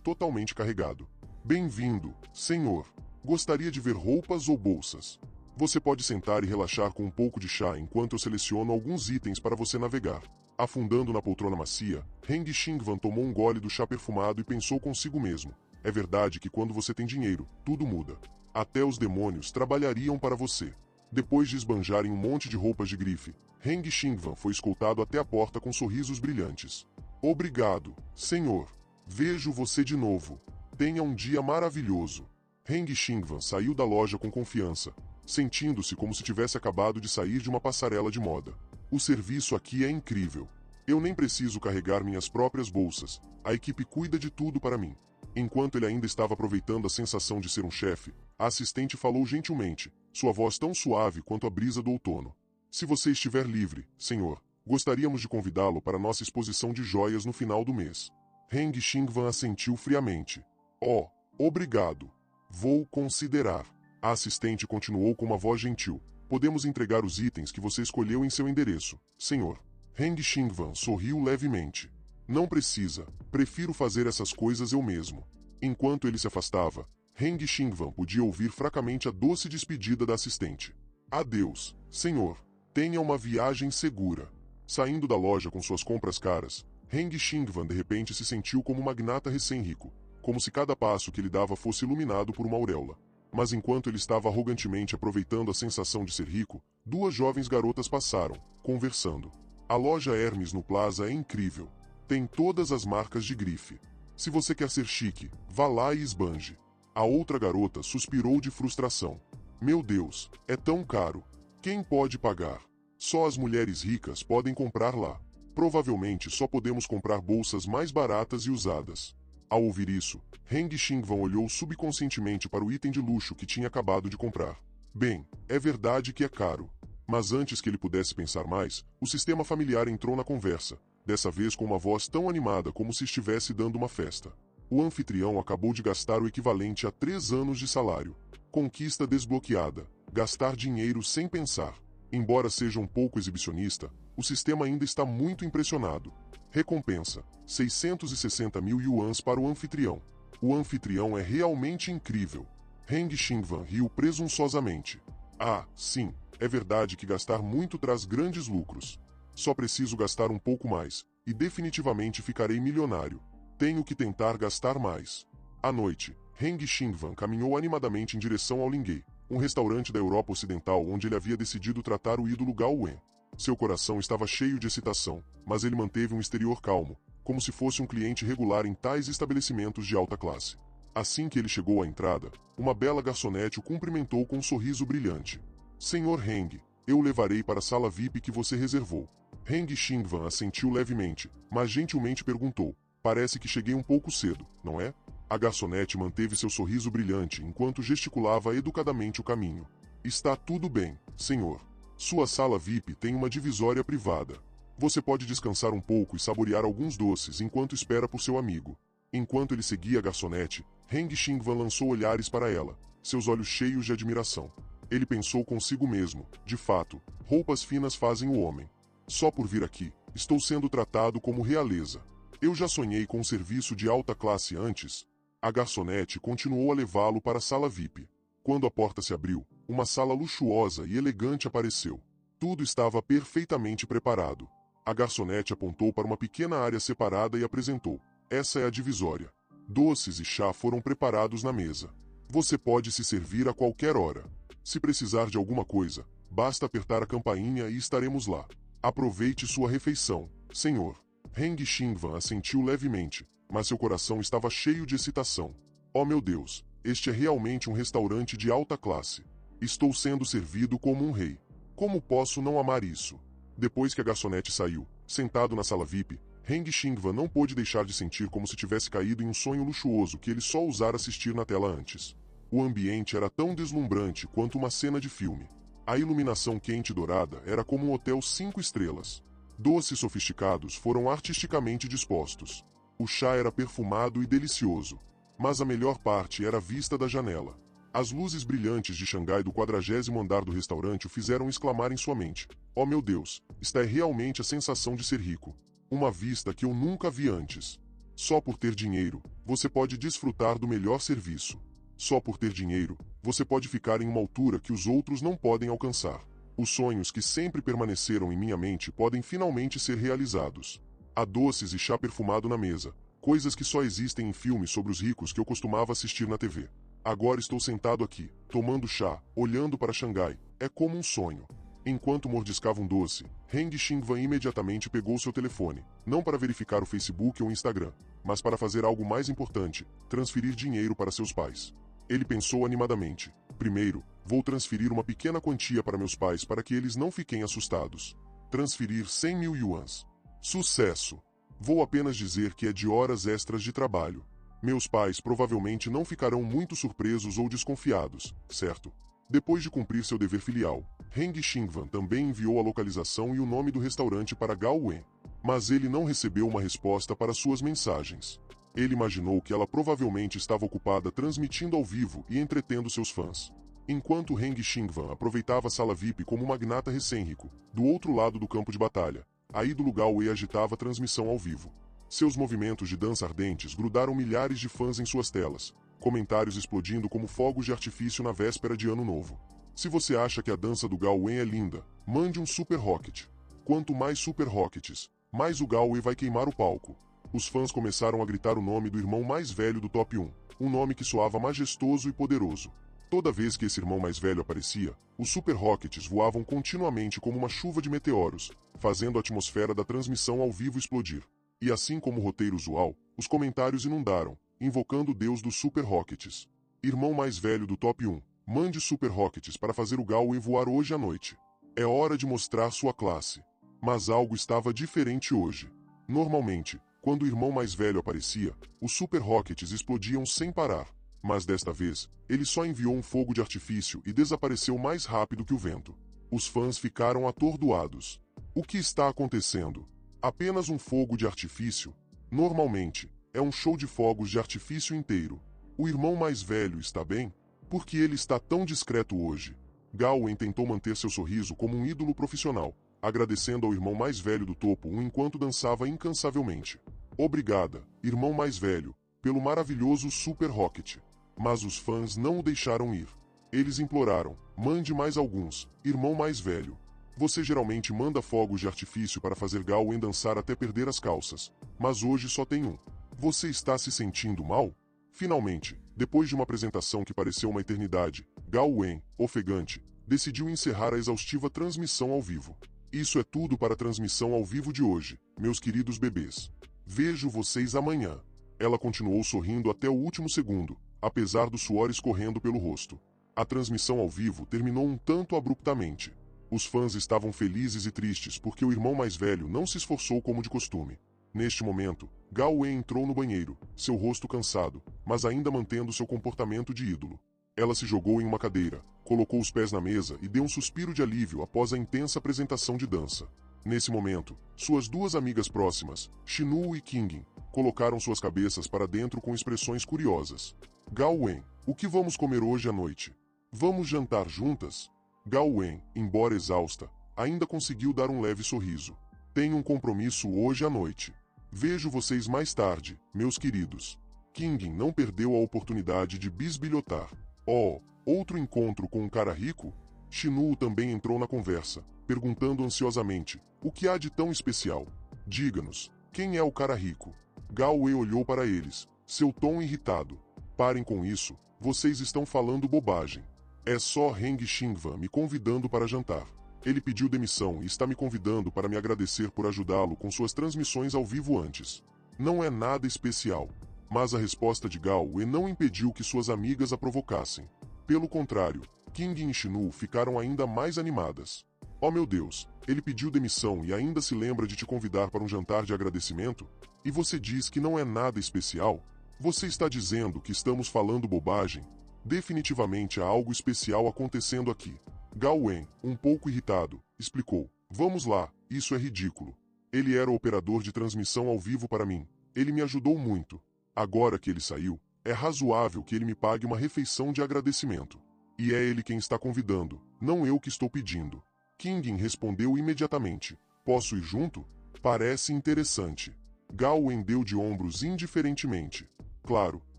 B: totalmente carregado. Bem-vindo, senhor. Gostaria de ver roupas ou bolsas? Você pode sentar e relaxar com um pouco de chá enquanto eu seleciono alguns itens para você navegar. Afundando na poltrona macia, Heng Xingvan tomou um gole do chá perfumado e pensou consigo mesmo. É verdade que quando você tem dinheiro, tudo muda. Até os demônios trabalhariam para você. Depois de esbanjarem um monte de roupas de grife, Heng Xingvan foi escoltado até a porta com sorrisos brilhantes. Obrigado, senhor. Vejo você de novo. Tenha um dia maravilhoso. Heng Xingvan saiu da loja com confiança, sentindo-se como se tivesse acabado de sair de uma passarela de moda. O serviço aqui é incrível. Eu nem preciso carregar minhas próprias bolsas, a equipe cuida de tudo para mim. Enquanto ele ainda estava aproveitando a sensação de ser um chefe, a assistente falou gentilmente, sua voz tão suave quanto a brisa do outono. Se você estiver livre, senhor, gostaríamos de convidá-lo para nossa exposição de joias no final do mês. Heng Xingvan assentiu friamente. Oh, Obrigado. Vou considerar. A assistente continuou com uma voz gentil. Podemos entregar os itens que você escolheu em seu endereço, senhor. Heng Xingvan sorriu levemente. Não precisa. Prefiro fazer essas coisas eu mesmo. Enquanto ele se afastava, Heng Xingvan podia ouvir fracamente a doce despedida da assistente. Adeus, senhor. Tenha uma viagem segura. Saindo da loja com suas compras caras, Heng Xingvan de repente se sentiu como um magnata recém-rico, como se cada passo que ele dava fosse iluminado por uma auréola. Mas enquanto ele estava arrogantemente aproveitando a sensação de ser rico, duas jovens garotas passaram, conversando. A loja Hermes no Plaza é incrível. Tem todas as marcas de grife. Se você quer ser chique, vá lá e esbanje. A outra garota suspirou de frustração. Meu Deus, é tão caro. Quem pode pagar? Só as mulheres ricas podem comprar lá. Provavelmente só podemos comprar bolsas mais baratas e usadas. Ao ouvir isso, Heng Xingvan olhou subconscientemente para o item de luxo que tinha acabado de comprar. Bem, é verdade que é caro. Mas antes que ele pudesse pensar mais, o sistema familiar entrou na conversa, dessa vez com uma voz tão animada como se estivesse dando uma festa. O anfitrião acabou de gastar o equivalente a 3 anos de salário. Conquista desbloqueada. Gastar dinheiro sem pensar. Embora seja um pouco exibicionista, o sistema ainda está muito impressionado. Recompensa: 660 mil yuans para o anfitrião. O anfitrião é realmente incrível. Heng Xingvan riu presunçosamente. Ah, sim, é verdade que gastar muito traz grandes lucros. Só preciso gastar um pouco mais, e definitivamente ficarei milionário. Tenho que tentar gastar mais. À noite, Heng Xingvan caminhou animadamente em direção ao Linguei, um restaurante da Europa Ocidental onde ele havia decidido tratar o ídolo Gao Wen. Seu coração estava cheio de excitação, mas ele manteve um exterior calmo, como se fosse um cliente regular em tais estabelecimentos de alta classe. Assim que ele chegou à entrada, uma bela garçonete o cumprimentou com um sorriso brilhante. Senhor Heng, eu o levarei para a sala VIP que você reservou. Heng Xingvan assentiu levemente, mas gentilmente perguntou. Parece que cheguei um pouco cedo, não é? A garçonete manteve seu sorriso brilhante enquanto gesticulava educadamente o caminho. Está tudo bem, senhor. Sua sala VIP tem uma divisória privada. Você pode descansar um pouco e saborear alguns doces enquanto espera por seu amigo. Enquanto ele seguia a garçonete, Heng Xingvan lançou olhares para ela, seus olhos cheios de admiração. Ele pensou consigo mesmo, de fato, roupas finas fazem o homem. Só por vir aqui, estou sendo tratado como realeza. Eu já sonhei com um serviço de alta classe antes. A garçonete continuou a levá-lo para a sala VIP. Quando a porta se abriu, uma sala luxuosa e elegante apareceu. Tudo estava perfeitamente preparado. A garçonete apontou para uma pequena área separada e apresentou. Essa é a divisória. Doces e chá foram preparados na mesa. Você pode se servir a qualquer hora. Se precisar de alguma coisa, basta apertar a campainha e estaremos lá. Aproveite sua refeição, senhor. Heng Xingvan assentiu levemente, mas seu coração estava cheio de excitação. Oh meu Deus, este é realmente um restaurante de alta classe. Estou sendo servido como um rei. Como posso não amar isso? Depois que a garçonete saiu, sentado na sala VIP, Heng Xingvan não pôde deixar de sentir como se tivesse caído em um sonho luxuoso que ele só ousara assistir na tela antes. O ambiente era tão deslumbrante quanto uma cena de filme. A iluminação quente e dourada era como um hotel 5 estrelas. Doces sofisticados foram artisticamente dispostos. O chá era perfumado e delicioso. Mas a melhor parte era a vista da janela. As luzes brilhantes de Xangai do 40º andar do restaurante o fizeram exclamar em sua mente. Oh meu Deus, esta é realmente a sensação de ser rico. Uma vista que eu nunca vi antes. Só por ter dinheiro, você pode desfrutar do melhor serviço. Só por ter dinheiro, você pode ficar em uma altura que os outros não podem alcançar. Os sonhos que sempre permaneceram em minha mente podem finalmente ser realizados. Há doces e chá perfumado na mesa, coisas que só existem em filmes sobre os ricos que eu costumava assistir na TV. Agora estou sentado aqui, tomando chá, olhando para Xangai. É como um sonho. Enquanto mordiscava um doce, Heng Xingvan imediatamente pegou seu telefone, não para verificar o Facebook ou Instagram, mas para fazer algo mais importante, transferir dinheiro para seus pais. Ele pensou animadamente. Primeiro, vou transferir uma pequena quantia para meus pais para que eles não fiquem assustados. Transferir 100 mil yuans. Sucesso! Vou apenas dizer que é de horas extras de trabalho. Meus pais provavelmente não ficarão muito surpresos ou desconfiados, certo? Depois de cumprir seu dever filial, Heng Xingvan também enviou a localização e o nome do restaurante para Gao Wen. Mas ele não recebeu uma resposta para suas mensagens. Ele imaginou que ela provavelmente estava ocupada transmitindo ao vivo e entretendo seus fãs. Enquanto Heng Xingwan aproveitava a sala VIP como um magnata recém-rico, do outro lado do campo de batalha, a ídolo Gao Wei agitava a transmissão ao vivo. Seus movimentos de dança ardentes grudaram milhares de fãs em suas telas, comentários explodindo como fogos de artifício na véspera de Ano Novo. Se você acha que a dança do Gao Wei é linda, mande um Super Rocket. Quanto mais Super Rockets, mais o Gao Wei vai queimar o palco. Os fãs começaram a gritar o nome do irmão mais velho do Top 1, um nome que soava majestoso e poderoso. Toda vez que esse irmão mais velho aparecia, os Super Rockets voavam continuamente como uma chuva de meteoros, fazendo a atmosfera da transmissão ao vivo explodir. E assim como o roteiro usual, os comentários inundaram, invocando o deus dos Super Rockets. Irmão mais velho do Top 1, mande Super Rockets para fazer o Gao Wei voar hoje à noite. É hora de mostrar sua classe. Mas algo estava diferente hoje. Normalmente, quando o irmão mais velho aparecia, os Super Rockets explodiam sem parar. Mas desta vez, ele só enviou um fogo de artifício e desapareceu mais rápido que o vento. Os fãs ficaram atordoados. O que está acontecendo? Apenas um fogo de artifício? Normalmente, é um show de fogos de artifício inteiro. O irmão mais velho está bem? Por que ele está tão discreto hoje? Gao Wen tentou manter seu sorriso como um ídolo profissional, agradecendo ao irmão mais velho do topo enquanto dançava incansavelmente. Obrigada, irmão mais velho, pelo maravilhoso Super Rocket. Mas os fãs não o deixaram ir. Eles imploraram, mande mais alguns, irmão mais velho. Você geralmente manda fogos de artifício para fazer Gao Wen dançar até perder as calças, mas hoje só tem um. Você está se sentindo mal? Finalmente, depois de uma apresentação que pareceu uma eternidade, Gao Wen, ofegante, decidiu encerrar a exaustiva transmissão ao vivo. Isso é tudo para a transmissão ao vivo de hoje, meus queridos bebês. Vejo vocês amanhã. Ela continuou sorrindo até o último segundo, apesar do suor escorrendo pelo rosto. A transmissão ao vivo terminou um tanto abruptamente. Os fãs estavam felizes e tristes porque o irmão mais velho não se esforçou como de costume. Neste momento, Gao Wen entrou no banheiro, seu rosto cansado, mas ainda mantendo seu comportamento de ídolo. Ela se jogou em uma cadeira, colocou os pés na mesa e deu um suspiro de alívio após a intensa apresentação de dança. Nesse momento, suas duas amigas próximas, Shinu e Qingin, colocaram suas cabeças para dentro com expressões curiosas. Gao Wen, o que vamos comer hoje à noite? Vamos jantar juntas? Gao Wen, embora exausta, ainda conseguiu dar um leve sorriso. Tenho um compromisso hoje à noite. Vejo vocês mais tarde, meus queridos. Qingin não perdeu a oportunidade de bisbilhotar. Oh, outro encontro com um cara rico? Shinu também entrou na conversa, perguntando ansiosamente, o que há de tão especial? Diga-nos, quem é o cara rico? Gao Wei olhou para eles, seu tom irritado. Parem com isso, vocês estão falando bobagem. É só Heng Xingwan me convidando para jantar. Ele pediu demissão e está me convidando para me agradecer por ajudá-lo com suas transmissões ao vivo antes. Não é nada especial. Mas a resposta de Gao Wei não impediu que suas amigas a provocassem. Pelo contrário, Qingin e Shinu ficaram ainda mais animadas. Oh meu Deus, ele pediu demissão e ainda se lembra de te convidar para um jantar de agradecimento? E você diz que não é nada especial? Você está dizendo que estamos falando bobagem? Definitivamente há algo especial acontecendo aqui. Gao Wen, um pouco irritado, explicou. Vamos lá, isso é ridículo. Ele era o operador de transmissão ao vivo para mim. Ele me ajudou muito. Agora que ele saiu, é razoável que ele me pague uma refeição de agradecimento. E é ele quem está convidando, não eu que estou pedindo. Qingin respondeu imediatamente. Posso ir junto? Parece interessante. Gao Wen deu de ombros indiferentemente. Claro,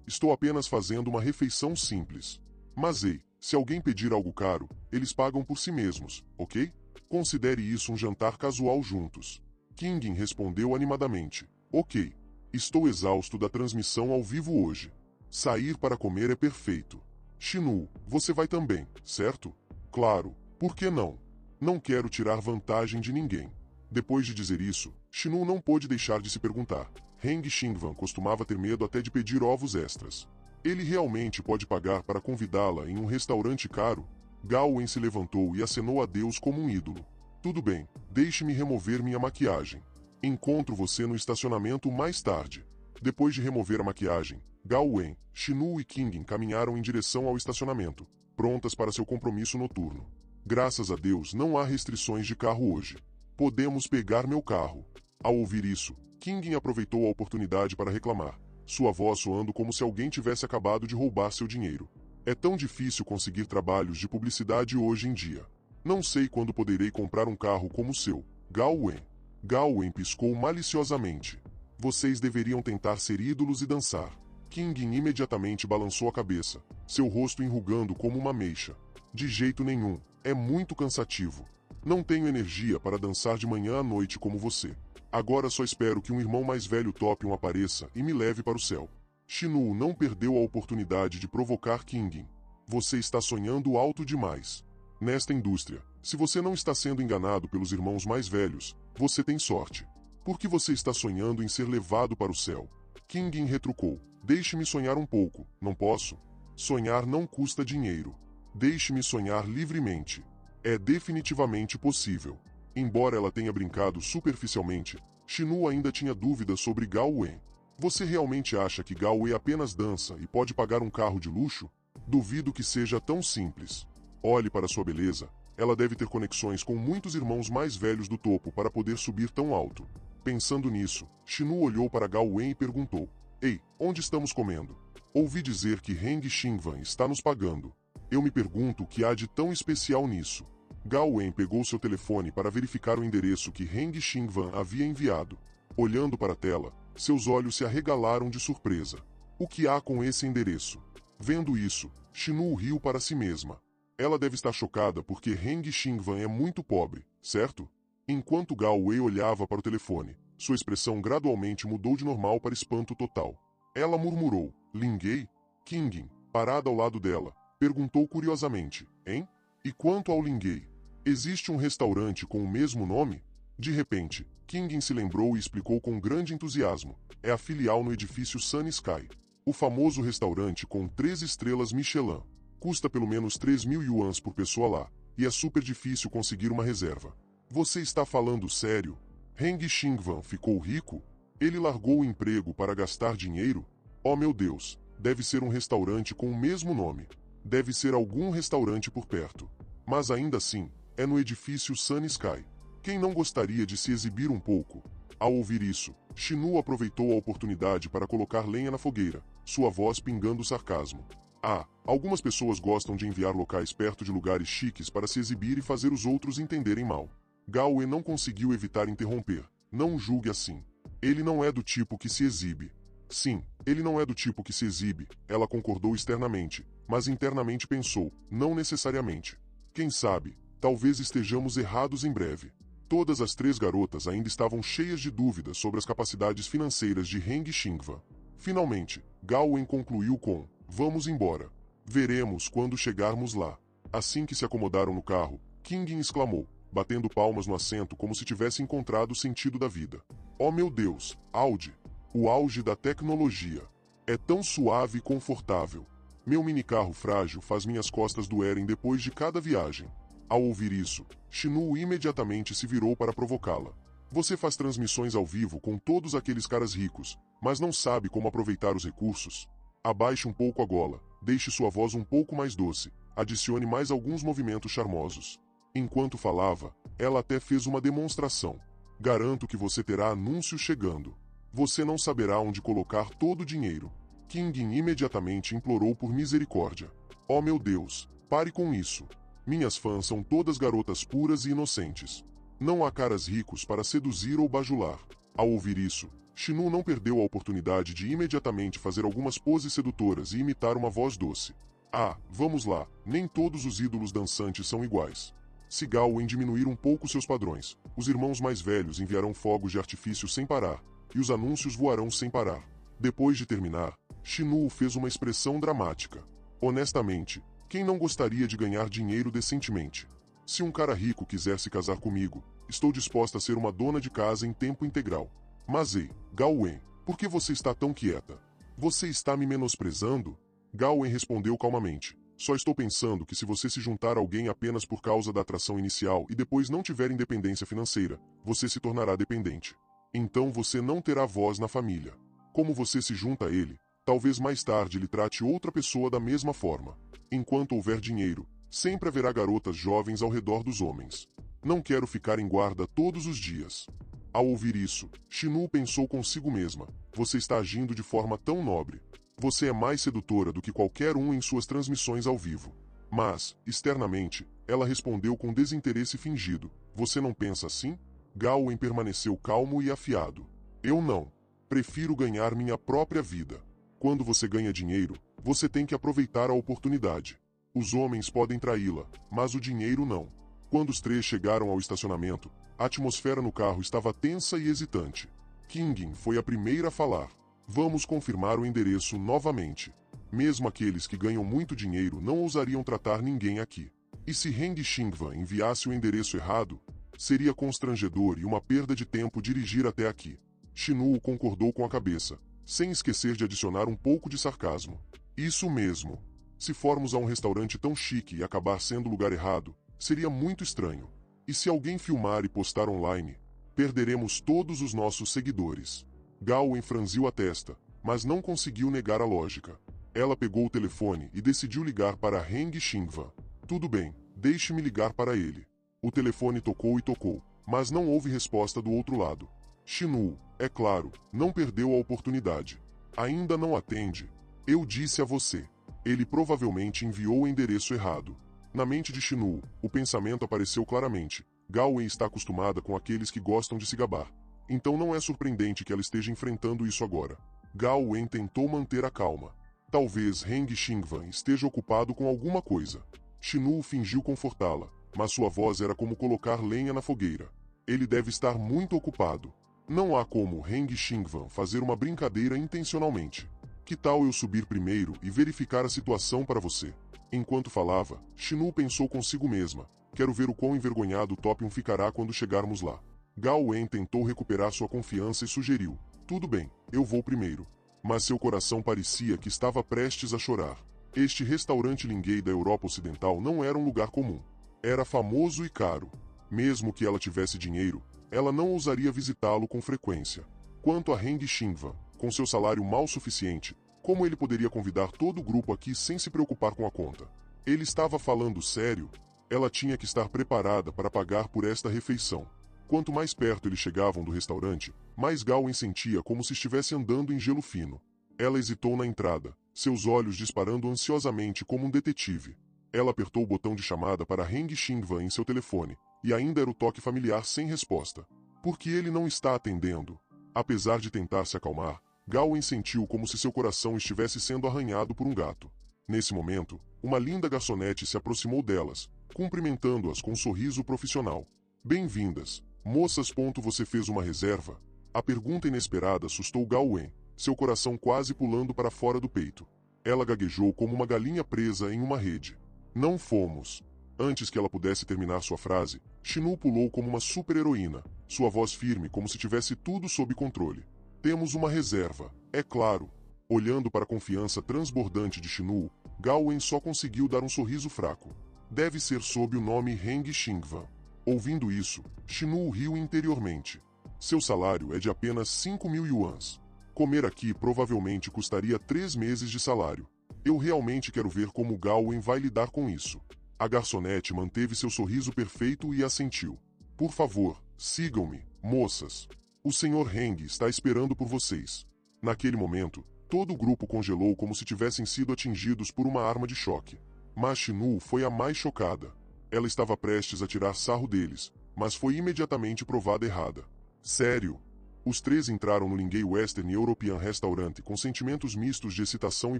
B: estou apenas fazendo uma refeição simples. Mas ei, se alguém pedir algo caro, eles pagam por si mesmos, ok? Considere isso um jantar casual juntos. Qingin respondeu animadamente. Ok. Estou exausto da transmissão ao vivo hoje. Sair para comer é perfeito. Shinu, você vai também, certo? Claro, por que não? Não quero tirar vantagem de ninguém. Depois de dizer isso, Shinu não pôde deixar de se perguntar. Heng Xingwan costumava ter medo até de pedir ovos extras. Ele realmente pode pagar para convidá-la em um restaurante caro? Gao Wen se levantou e acenou a Deus como um ídolo. Tudo bem, deixe-me remover minha maquiagem. Encontro você no estacionamento mais tarde. Depois de remover a maquiagem, Gao Wen, Shinu e Qingin caminharam em direção ao estacionamento, prontas para seu compromisso noturno. Graças a Deus não há restrições de carro hoje. Podemos pegar meu carro. Ao ouvir isso, Qingin aproveitou a oportunidade para reclamar. sua voz soando como se alguém tivesse acabado de roubar seu dinheiro. É tão difícil conseguir trabalhos de publicidade hoje em dia. Não sei quando poderei comprar um carro como o seu. Gao Wen. Gao Wen piscou maliciosamente. Vocês deveriam tentar ser ídolos e dançar. King imediatamente balançou a cabeça, seu rosto enrugando como uma ameixa. De jeito nenhum, é muito cansativo. Não tenho energia para dançar de manhã à noite como você. Agora só espero que um irmão mais velho tope apareça e me leve para o céu. Shinu não perdeu a oportunidade de provocar King. Você está sonhando alto demais. Nesta indústria, se você não está sendo enganado pelos irmãos mais velhos, você tem sorte. Por que você está sonhando em ser levado para o céu? King retrucou. Deixe-me sonhar um pouco, não posso? Sonhar não custa dinheiro. Deixe-me sonhar livremente. É definitivamente possível. Embora ela tenha brincado superficialmente, Shinu ainda tinha dúvidas sobre Gao Wen. Você realmente acha que Gao Wen apenas dança e pode pagar um carro de luxo? Duvido que seja tão simples. Olhe para sua beleza. Ela deve ter conexões com muitos irmãos mais velhos do topo para poder subir tão alto. Pensando nisso, Shinu olhou para Gao Wen e perguntou: Ei, onde estamos comendo? Ouvi dizer que Heng Xingwan está nos pagando. Eu me pergunto o que há de tão especial nisso. Gao Wen pegou seu telefone para verificar o endereço que Heng Xingwan havia enviado. Olhando para a tela, seus olhos se arregalaram de surpresa. O que há com esse endereço? Vendo isso, Shinu riu para si mesma. Ela deve estar chocada porque Heng Xingwan é muito pobre, certo? Enquanto Gao Wei olhava para o telefone, sua expressão gradualmente mudou de normal para espanto total. Ela murmurou: Lingei? King, parada ao lado dela, perguntou curiosamente: Hein? E quanto ao Lingei? Existe um restaurante com o mesmo nome? De repente, King se lembrou e explicou com grande entusiasmo: é a filial no edifício Sun Sky. O famoso restaurante com 3 estrelas Michelin. Custa pelo menos 3.000 yuans por pessoa lá, e é super difícil conseguir uma reserva. Você está falando sério? Heng Xingwan ficou rico? Ele largou o emprego para gastar dinheiro? Oh meu Deus, deve ser um restaurante com o mesmo nome. Deve ser algum restaurante por perto. Mas ainda assim, é no edifício Sun Sky. Quem não gostaria de se exibir um pouco? Ao ouvir isso, Shinu aproveitou a oportunidade para colocar lenha na fogueira, sua voz pingando sarcasmo. Ah, algumas pessoas gostam de enviar locais perto de lugares chiques para se exibir e fazer os outros entenderem mal. Gao Wei não conseguiu evitar interromper. Não o julgue assim. Ele não é do tipo que se exibe. Sim, ele não é do tipo que se exibe, ela concordou externamente, mas internamente pensou, não necessariamente. Quem sabe, talvez estejamos errados em breve. Todas as 3 garotas ainda estavam cheias de dúvidas sobre as capacidades financeiras de Heng Xingwan. Finalmente, Gao Wei concluiu com: Vamos embora. Veremos quando chegarmos lá. Assim que se acomodaram no carro, King exclamou, batendo palmas no assento como se tivesse encontrado o sentido da vida. Oh meu Deus, Audi! O auge da tecnologia. É tão suave e confortável. Meu minicarro frágil faz minhas costas doerem depois de cada viagem. Ao ouvir isso, Shinu imediatamente se virou para provocá-la. Você faz transmissões ao vivo com todos aqueles caras ricos, mas não sabe como aproveitar os recursos? Abaixe um pouco a gola, deixe sua voz um pouco mais doce, adicione mais alguns movimentos charmosos. Enquanto falava, ela até fez uma demonstração. Garanto que você terá anúncios chegando. Você não saberá onde colocar todo o dinheiro. King imediatamente implorou por misericórdia. Oh meu Deus, pare com isso. Minhas fãs são todas garotas puras e inocentes. Não há caras ricos para seduzir ou bajular. Ao ouvir isso, Shinu não perdeu a oportunidade de imediatamente fazer algumas poses sedutoras e imitar uma voz doce. Ah, vamos lá, nem todos os ídolos dançantes são iguais. Se Gao Wen diminuir um pouco seus padrões, os irmãos mais velhos enviarão fogos de artifício sem parar, e os anúncios voarão sem parar. Depois de terminar, Shinu fez uma expressão dramática. Honestamente, quem não gostaria de ganhar dinheiro decentemente? Se um cara rico quiser se casar comigo, estou disposta a ser uma dona de casa em tempo integral. Mas ei, Gao Wen, por que você está tão quieta? Você está me menosprezando? Gao Wen respondeu calmamente. Só estou pensando que se você se juntar a alguém apenas por causa da atração inicial e depois não tiver independência financeira, você se tornará dependente. Então você não terá voz na família. Como você se junta a ele, talvez mais tarde ele trate outra pessoa da mesma forma. Enquanto houver dinheiro, sempre haverá garotas jovens ao redor dos homens. Não quero ficar em guarda todos os dias. Ao ouvir isso, Shinu pensou consigo mesma, você está agindo de forma tão nobre. Você é mais sedutora do que qualquer um em suas transmissões ao vivo. Mas, externamente, ela respondeu com desinteresse fingido, você não pensa assim? Gawain permaneceu calmo e afiado. Eu não. Prefiro ganhar minha própria vida. Quando você ganha dinheiro, você tem que aproveitar a oportunidade. Os homens podem traí-la, mas o dinheiro não. Quando os três chegaram ao estacionamento, a atmosfera no carro estava tensa e hesitante. Kingin foi a primeira a falar. Vamos confirmar o endereço novamente. Mesmo aqueles que ganham muito dinheiro não ousariam tratar ninguém aqui. E se Heng Xingvan enviasse o endereço errado, seria constrangedor e uma perda de tempo dirigir até aqui. Shinu concordou com a cabeça, sem esquecer de adicionar um pouco de sarcasmo. Isso mesmo. Se formos a um restaurante tão chique e acabar sendo o lugar errado, seria muito estranho. E se alguém filmar e postar online, perderemos todos os nossos seguidores. Gawain franziu a testa, mas não conseguiu negar a lógica. Ela pegou o telefone e decidiu ligar para Heng Xingvan. Tudo bem, deixe-me ligar para ele. O telefone tocou e tocou, mas não houve resposta do outro lado. Shinu, é claro, não perdeu a oportunidade. Ainda não atende. Eu disse a você. Ele provavelmente enviou o endereço errado. Na mente de Shinu, o pensamento apareceu claramente. Gawain está acostumada com aqueles que gostam de se gabar. Então não é surpreendente que ela esteja enfrentando isso agora. Gawain tentou manter a calma. Talvez Heng Xingvan esteja ocupado com alguma coisa. Shinu fingiu confortá-la, mas sua voz era como colocar lenha na fogueira. Ele deve estar muito ocupado. Não há como Heng Xingvan fazer uma brincadeira intencionalmente. Que tal eu subir primeiro e verificar a situação para você? Enquanto falava, Shinu pensou consigo mesma. Quero ver o quão envergonhado Topion ficará quando chegarmos lá. Gawain tentou recuperar sua confiança e sugeriu. Tudo bem, eu vou primeiro. Mas seu coração parecia que estava prestes a chorar. Este restaurante Lingay da Europa Ocidental não era um lugar comum. Era famoso e caro. Mesmo que ela tivesse dinheiro, ela não ousaria visitá-lo com frequência. Quanto a Heng Xingvan, com seu salário mal suficiente, como ele poderia convidar todo o grupo aqui sem se preocupar com a conta? Ele estava falando sério? Ela tinha que estar preparada para pagar por esta refeição. Quanto mais perto eles chegavam do restaurante, mais Gawain sentia como se estivesse andando em gelo fino. Ela hesitou na entrada, seus olhos disparando ansiosamente como um detetive. Ela apertou o botão de chamada para Heng Xingvan em seu telefone, e ainda era o toque familiar sem resposta. Por que ele não está atendendo? Apesar de tentar se acalmar, Gawain sentiu como se seu coração estivesse sendo arranhado por um gato. Nesse momento, uma linda garçonete se aproximou delas, cumprimentando-as com um sorriso profissional. Bem-vindas. Moças. Você fez uma reserva? A pergunta inesperada assustou Gawain, seu coração quase pulando para fora do peito. Ela gaguejou como uma galinha presa em uma rede. Não fomos. Antes que ela pudesse terminar sua frase, Shinu pulou como uma super-heroína, sua voz firme como se tivesse tudo sob controle. Temos uma reserva, é claro. Olhando para a confiança transbordante de Shinu, Gawain só conseguiu dar um sorriso fraco. Deve ser sob o nome Heng Xingvan. Ouvindo isso, Shinu riu interiormente. Seu salário é de apenas 5.000 yuans. Comer aqui provavelmente custaria 3 meses de salário. Eu realmente quero ver como Gawain vai lidar com isso. A garçonete manteve seu sorriso perfeito e assentiu. Por favor, sigam-me, moças. O Sr. Heng está esperando por vocês. Naquele momento, todo o grupo congelou como se tivessem sido atingidos por uma arma de choque. Mas Shinu foi a mais chocada. Ela estava prestes a tirar sarro deles, mas foi imediatamente provada errada. Sério? Os três entraram no Lingay Western European Restaurant com sentimentos mistos de excitação e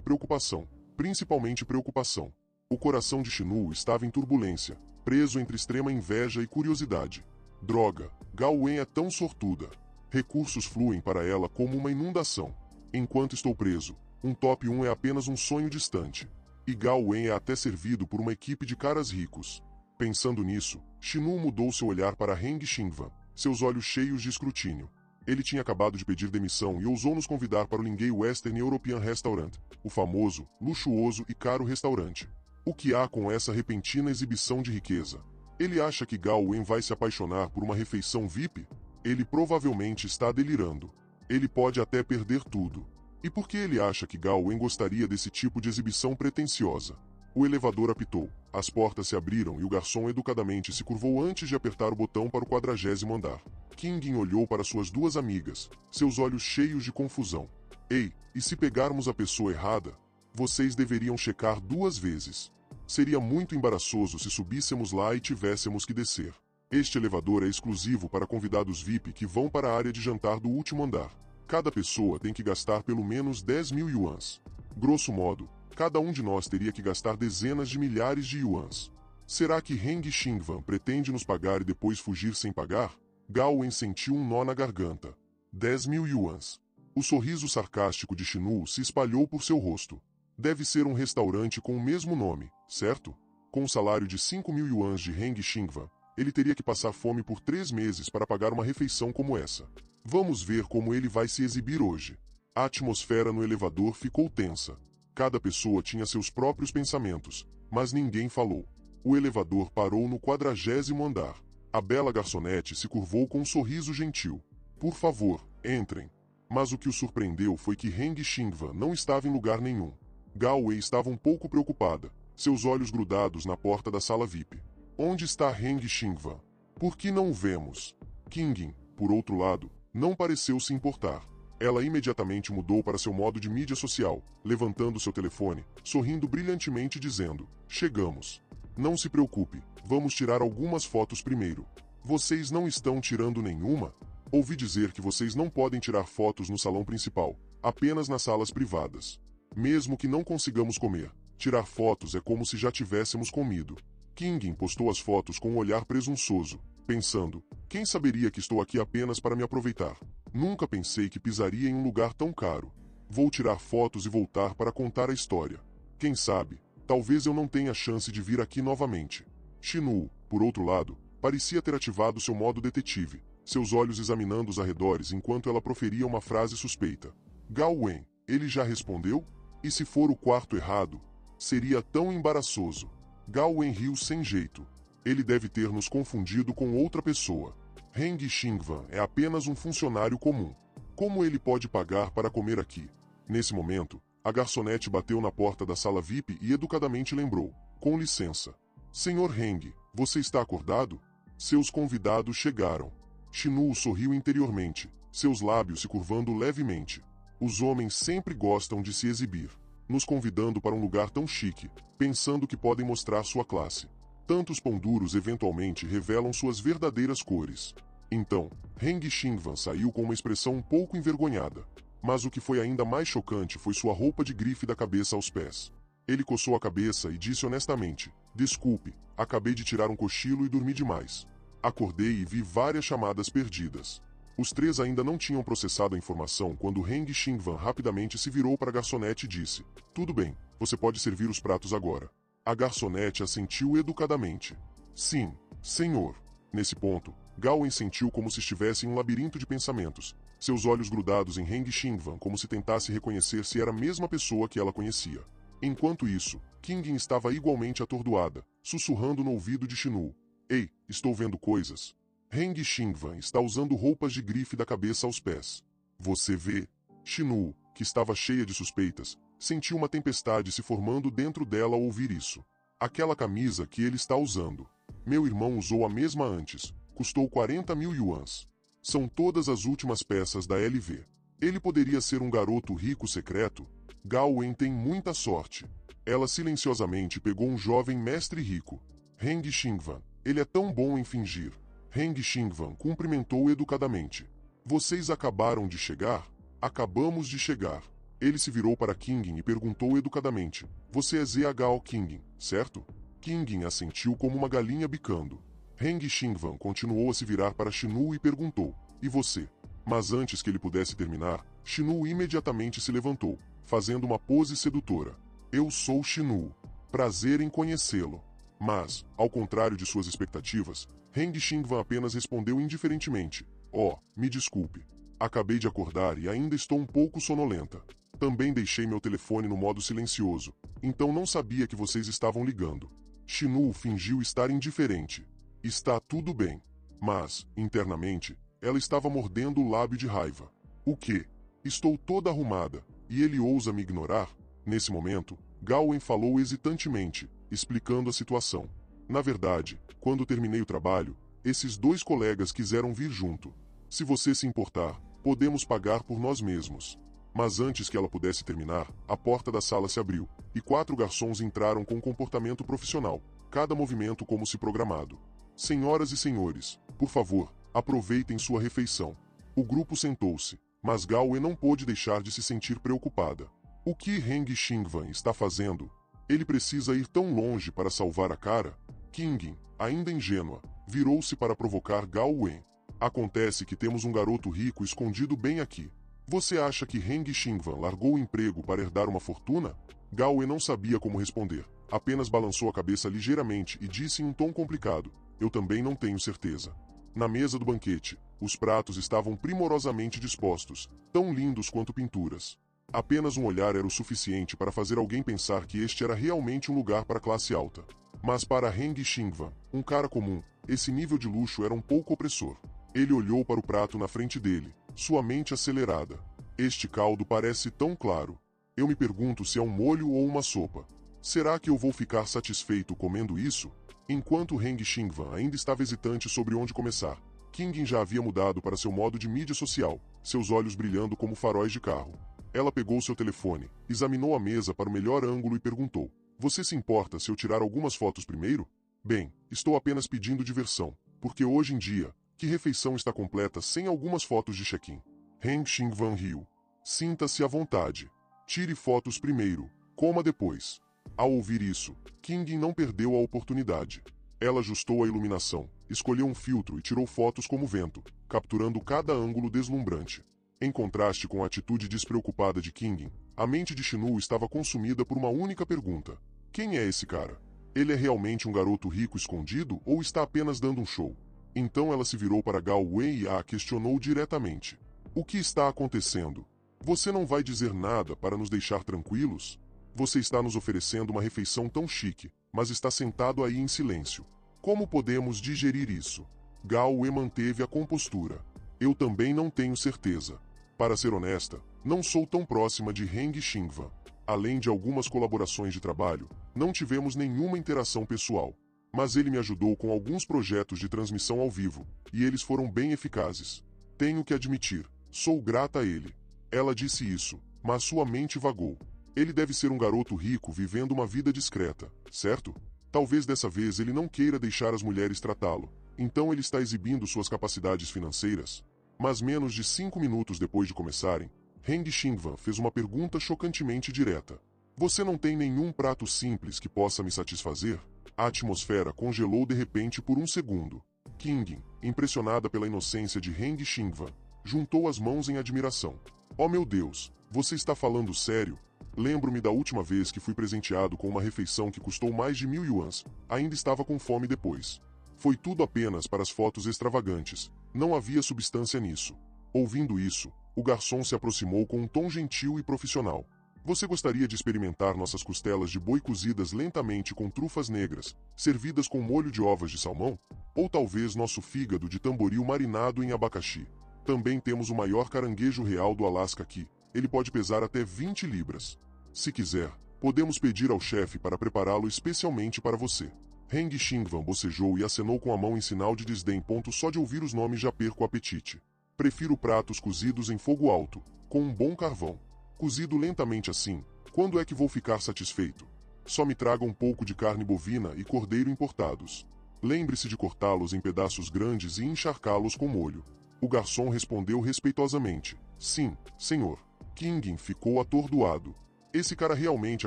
B: preocupação, principalmente preocupação. O coração de Shinu estava em turbulência, preso entre extrema inveja e curiosidade. Droga, Gawain é tão sortuda. Recursos fluem para ela como uma inundação. Enquanto estou preso, um top 1 é apenas um sonho distante. E Gawain é até servido por uma equipe de caras ricos. Pensando nisso, Shinu mudou seu olhar para Heng Xingvan, seus olhos cheios de escrutínio. Ele tinha acabado de pedir demissão e ousou nos convidar para o Lingay Western European Restaurant, o famoso, luxuoso e caro restaurante. O que há com essa repentina exibição de riqueza? Ele acha que Gawain vai se apaixonar por uma refeição VIP? Ele provavelmente está delirando. Ele pode até perder tudo. E por que ele acha que Gawain gostaria desse tipo de exibição pretensiosa? O elevador apitou, as portas se abriram e o garçom educadamente se curvou antes de apertar o botão para o 40º andar. Kingin olhou para suas duas amigas, seus olhos cheios de confusão. Ei, e se pegarmos a pessoa errada? Vocês deveriam checar 2 vezes. Seria muito embaraçoso se subíssemos lá e tivéssemos que descer. Este elevador é exclusivo para convidados VIP que vão para a área de jantar do último andar. Cada pessoa tem que gastar pelo menos 10.000 yuans. Grosso modo, cada um de nós teria que gastar dezenas de milhares de yuans. Será que Heng Xingvan pretende nos pagar e depois fugir sem pagar? Gao Wen sentiu um nó na garganta. 10.000 yuans. O sorriso sarcástico de Shinu se espalhou por seu rosto. Deve ser um restaurante com o mesmo nome, certo? Com um salário de 5.000 yuans de Heng Xingvan, ele teria que passar fome por 3 meses para pagar uma refeição como essa. Vamos ver como ele vai se exibir hoje. A atmosfera no elevador ficou tensa. Cada pessoa tinha seus próprios pensamentos, mas ninguém falou. O elevador parou no 40º andar. A bela garçonete se curvou com um sorriso gentil. Por favor, entrem. Mas o que o surpreendeu foi que Heng Xingvan não estava em lugar nenhum. Gao Wei estava um pouco preocupada, seus olhos grudados na porta da sala VIP. Onde está Heng Xingvan? Por que não o vemos? Kingin, por outro lado, não pareceu se importar. Ela imediatamente mudou para seu modo de mídia social, levantando seu telefone, sorrindo brilhantemente dizendo: chegamos. Não se preocupe, vamos tirar algumas fotos primeiro. Vocês não estão tirando nenhuma? Ouvi dizer que vocês não podem tirar fotos no salão principal, apenas nas salas privadas. Mesmo que não consigamos comer, tirar fotos é como se já tivéssemos comido. Kingin postou as fotos com um olhar presunçoso, pensando: quem saberia que estou aqui apenas para me aproveitar? Nunca pensei que pisaria em um lugar tão caro. Vou tirar fotos e voltar para contar a história. Quem sabe, talvez eu não tenha chance de vir aqui novamente. Shinu, por outro lado, parecia ter ativado seu modo detetive, seus olhos examinando os arredores enquanto ela proferia uma frase suspeita. Gao Wen, ele já respondeu? E se for o quarto errado? Seria tão embaraçoso. Gao Wen riu sem jeito. Ele deve ter nos confundido com outra pessoa. Heng Xingvan é apenas um funcionário comum. Como ele pode pagar para comer aqui? Nesse momento, a garçonete bateu na porta da sala VIP e educadamente lembrou: com licença. Senhor Heng, você está acordado? Seus convidados chegaram. Shinu sorriu interiormente, seus lábios se curvando levemente. Os homens sempre gostam de se exibir, nos convidando para um lugar tão chique, pensando que podem mostrar sua classe. Tantos pão duros eventualmente revelam suas verdadeiras cores. Então, Heng Xingvan saiu com uma expressão um pouco envergonhada. Mas o que foi ainda mais chocante foi sua roupa de grife da cabeça aos pés. Ele coçou a cabeça e disse honestamente: desculpe, acabei de tirar um cochilo e dormi demais. Acordei e vi várias chamadas perdidas. Os 3 ainda não tinham processado a informação quando Heng Xingvan rapidamente se virou para a garçonete e disse: tudo bem, você pode servir os pratos agora. A garçonete assentiu educadamente. Sim, senhor. Nesse ponto, Gao Wen sentiu como se estivesse em um labirinto de pensamentos, seus olhos grudados em Heng Xingvan como se tentasse reconhecer se era a mesma pessoa que ela conhecia. Enquanto isso, Kingin estava igualmente atordoada, sussurrando no ouvido de Shinu: ei, estou vendo coisas. Heng Xingvan está usando roupas de grife da cabeça aos pés. Você vê? Shinu, que estava cheia de suspeitas, sentiu uma tempestade se formando dentro dela ao ouvir isso. Aquela camisa que ele está usando. Meu irmão usou a mesma antes. Custou 40.000 yuans. São todas as últimas peças da LV. Ele poderia ser um garoto rico secreto? Gao Wen tem muita sorte. Ela silenciosamente pegou um jovem mestre rico. Heng Xingvan, ele é tão bom em fingir. Heng Xingvan cumprimentou educadamente. Vocês acabaram de chegar? Acabamos de chegar. Ele se virou para Kingin e perguntou educadamente: você é ZHO Kingin, certo? Kingin assentiu como uma galinha bicando. Heng Xingvan continuou a se virar para Shinu e perguntou: e você? Mas antes que ele pudesse terminar, Shinu imediatamente se levantou, fazendo uma pose sedutora. Eu sou Shinu. Prazer em conhecê-lo. Mas, ao contrário de suas expectativas, Heng Xingvan apenas respondeu indiferentemente: oh, me desculpe. Acabei de acordar e ainda estou um pouco sonolenta. Também deixei meu telefone no modo silencioso, então não sabia que vocês estavam ligando. Shinu fingiu estar indiferente. Está tudo bem. Mas, internamente, ela estava mordendo o lábio de raiva. O quê? Estou toda arrumada, e ele ousa me ignorar? Nesse momento, Gao Wen falou hesitantemente, explicando a situação. Na verdade, quando terminei o trabalho, esses 2 colegas quiseram vir junto. Se você se importar, podemos pagar por nós mesmos. Mas antes que ela pudesse terminar, a porta da sala se abriu, e 4 garçons entraram com um comportamento profissional, cada movimento como se programado. Senhoras e senhores, por favor, aproveitem sua refeição. O grupo sentou-se, mas Gao Wei não pôde deixar de se sentir preocupada. O que Heng Xingwan está fazendo? Ele precisa ir tão longe para salvar a cara? Qingin, ainda ingênua, virou-se para provocar Gao Wen. Acontece que temos um garoto rico escondido bem aqui. Você acha que Heng Xingwan largou o emprego para herdar uma fortuna? Gao Wen não sabia como responder, apenas balançou a cabeça ligeiramente e disse em um tom complicado: eu também não tenho certeza. Na mesa do banquete, os pratos estavam primorosamente dispostos, tão lindos quanto pinturas. Apenas um olhar era o suficiente para fazer alguém pensar que este era realmente um lugar para classe alta. Mas para Heng Xingwan, um cara comum, esse nível de luxo era um pouco opressor. Ele olhou para o prato na frente dele, sua mente acelerada. Este caldo parece tão claro. Eu me pergunto se é um molho ou uma sopa. Será que eu vou ficar satisfeito comendo isso? Enquanto Heng Xingwan ainda estava hesitante sobre onde começar, Qingin já havia mudado para seu modo de mídia social, seus olhos brilhando como faróis de carro. Ela pegou seu telefone, examinou a mesa para o melhor ângulo e perguntou: você se importa se eu tirar algumas fotos primeiro? Bem, estou apenas pedindo diversão, porque hoje em dia, que refeição está completa sem algumas fotos de check-in? Heng Xingwan riu. Sinta-se à vontade. Tire fotos primeiro, coma depois. Ao ouvir isso, Qingin não perdeu a oportunidade. Ela ajustou a iluminação, escolheu um filtro e tirou fotos como vento, capturando cada ângulo deslumbrante. Em contraste com a atitude despreocupada de Qingin, a mente de Shinu estava consumida por uma única pergunta: quem é esse cara? Ele é realmente um garoto rico escondido ou está apenas dando um show? Então ela se virou para Gao Wei e a questionou diretamente: o que está acontecendo? Você não vai dizer nada para nos deixar tranquilos? Você está nos oferecendo uma refeição tão chique, mas está sentado aí em silêncio. Como podemos digerir isso? Gao Wei manteve a compostura. Eu também não tenho certeza. Para ser honesta, não sou tão próxima de Heng Xingwan. Além de algumas colaborações de trabalho, não tivemos nenhuma interação pessoal. Mas ele me ajudou com alguns projetos de transmissão ao vivo, e eles foram bem eficazes. Tenho que admitir, sou grata a ele. Ela disse isso, mas sua mente vagou. Ele deve ser um garoto rico vivendo uma vida discreta, certo? Talvez dessa vez ele não queira deixar as mulheres tratá-lo, então ele está exibindo suas capacidades financeiras. Mas menos de 5 minutos depois de começarem, Heng Xingwan fez uma pergunta chocantemente direta. Você não tem nenhum prato simples que possa me satisfazer? A atmosfera congelou de repente por um segundo. Qingin, impressionada pela inocência de Heng Xingwan, juntou as mãos em admiração. Oh meu Deus, você está falando sério? Lembro-me da última vez que fui presenteado com uma refeição que custou mais de 1000 yuans. Ainda estava com fome depois. Foi tudo apenas para as fotos extravagantes. Não havia substância nisso. Ouvindo isso, o garçom se aproximou com um tom gentil e profissional. Você gostaria de experimentar nossas costelas de boi cozidas lentamente com trufas negras, servidas com molho de ovas de salmão? Ou talvez nosso fígado de tamboril marinado em abacaxi? Também temos o maior caranguejo real do Alasca aqui. Ele pode pesar até 20 libras. Se quiser, podemos pedir ao chefe para prepará-lo especialmente para você. Heng Xingwan bocejou e acenou com a mão em sinal de desdém. Só de ouvir os nomes já perco o apetite. Prefiro pratos cozidos em fogo alto, com um bom carvão. Cozido lentamente assim, quando é que vou ficar satisfeito? Só me traga um pouco de carne bovina e cordeiro importados. Lembre-se de cortá-los em pedaços grandes e encharcá-los com molho. O garçom respondeu respeitosamente: sim, senhor. Qingin ficou atordoado. Esse cara realmente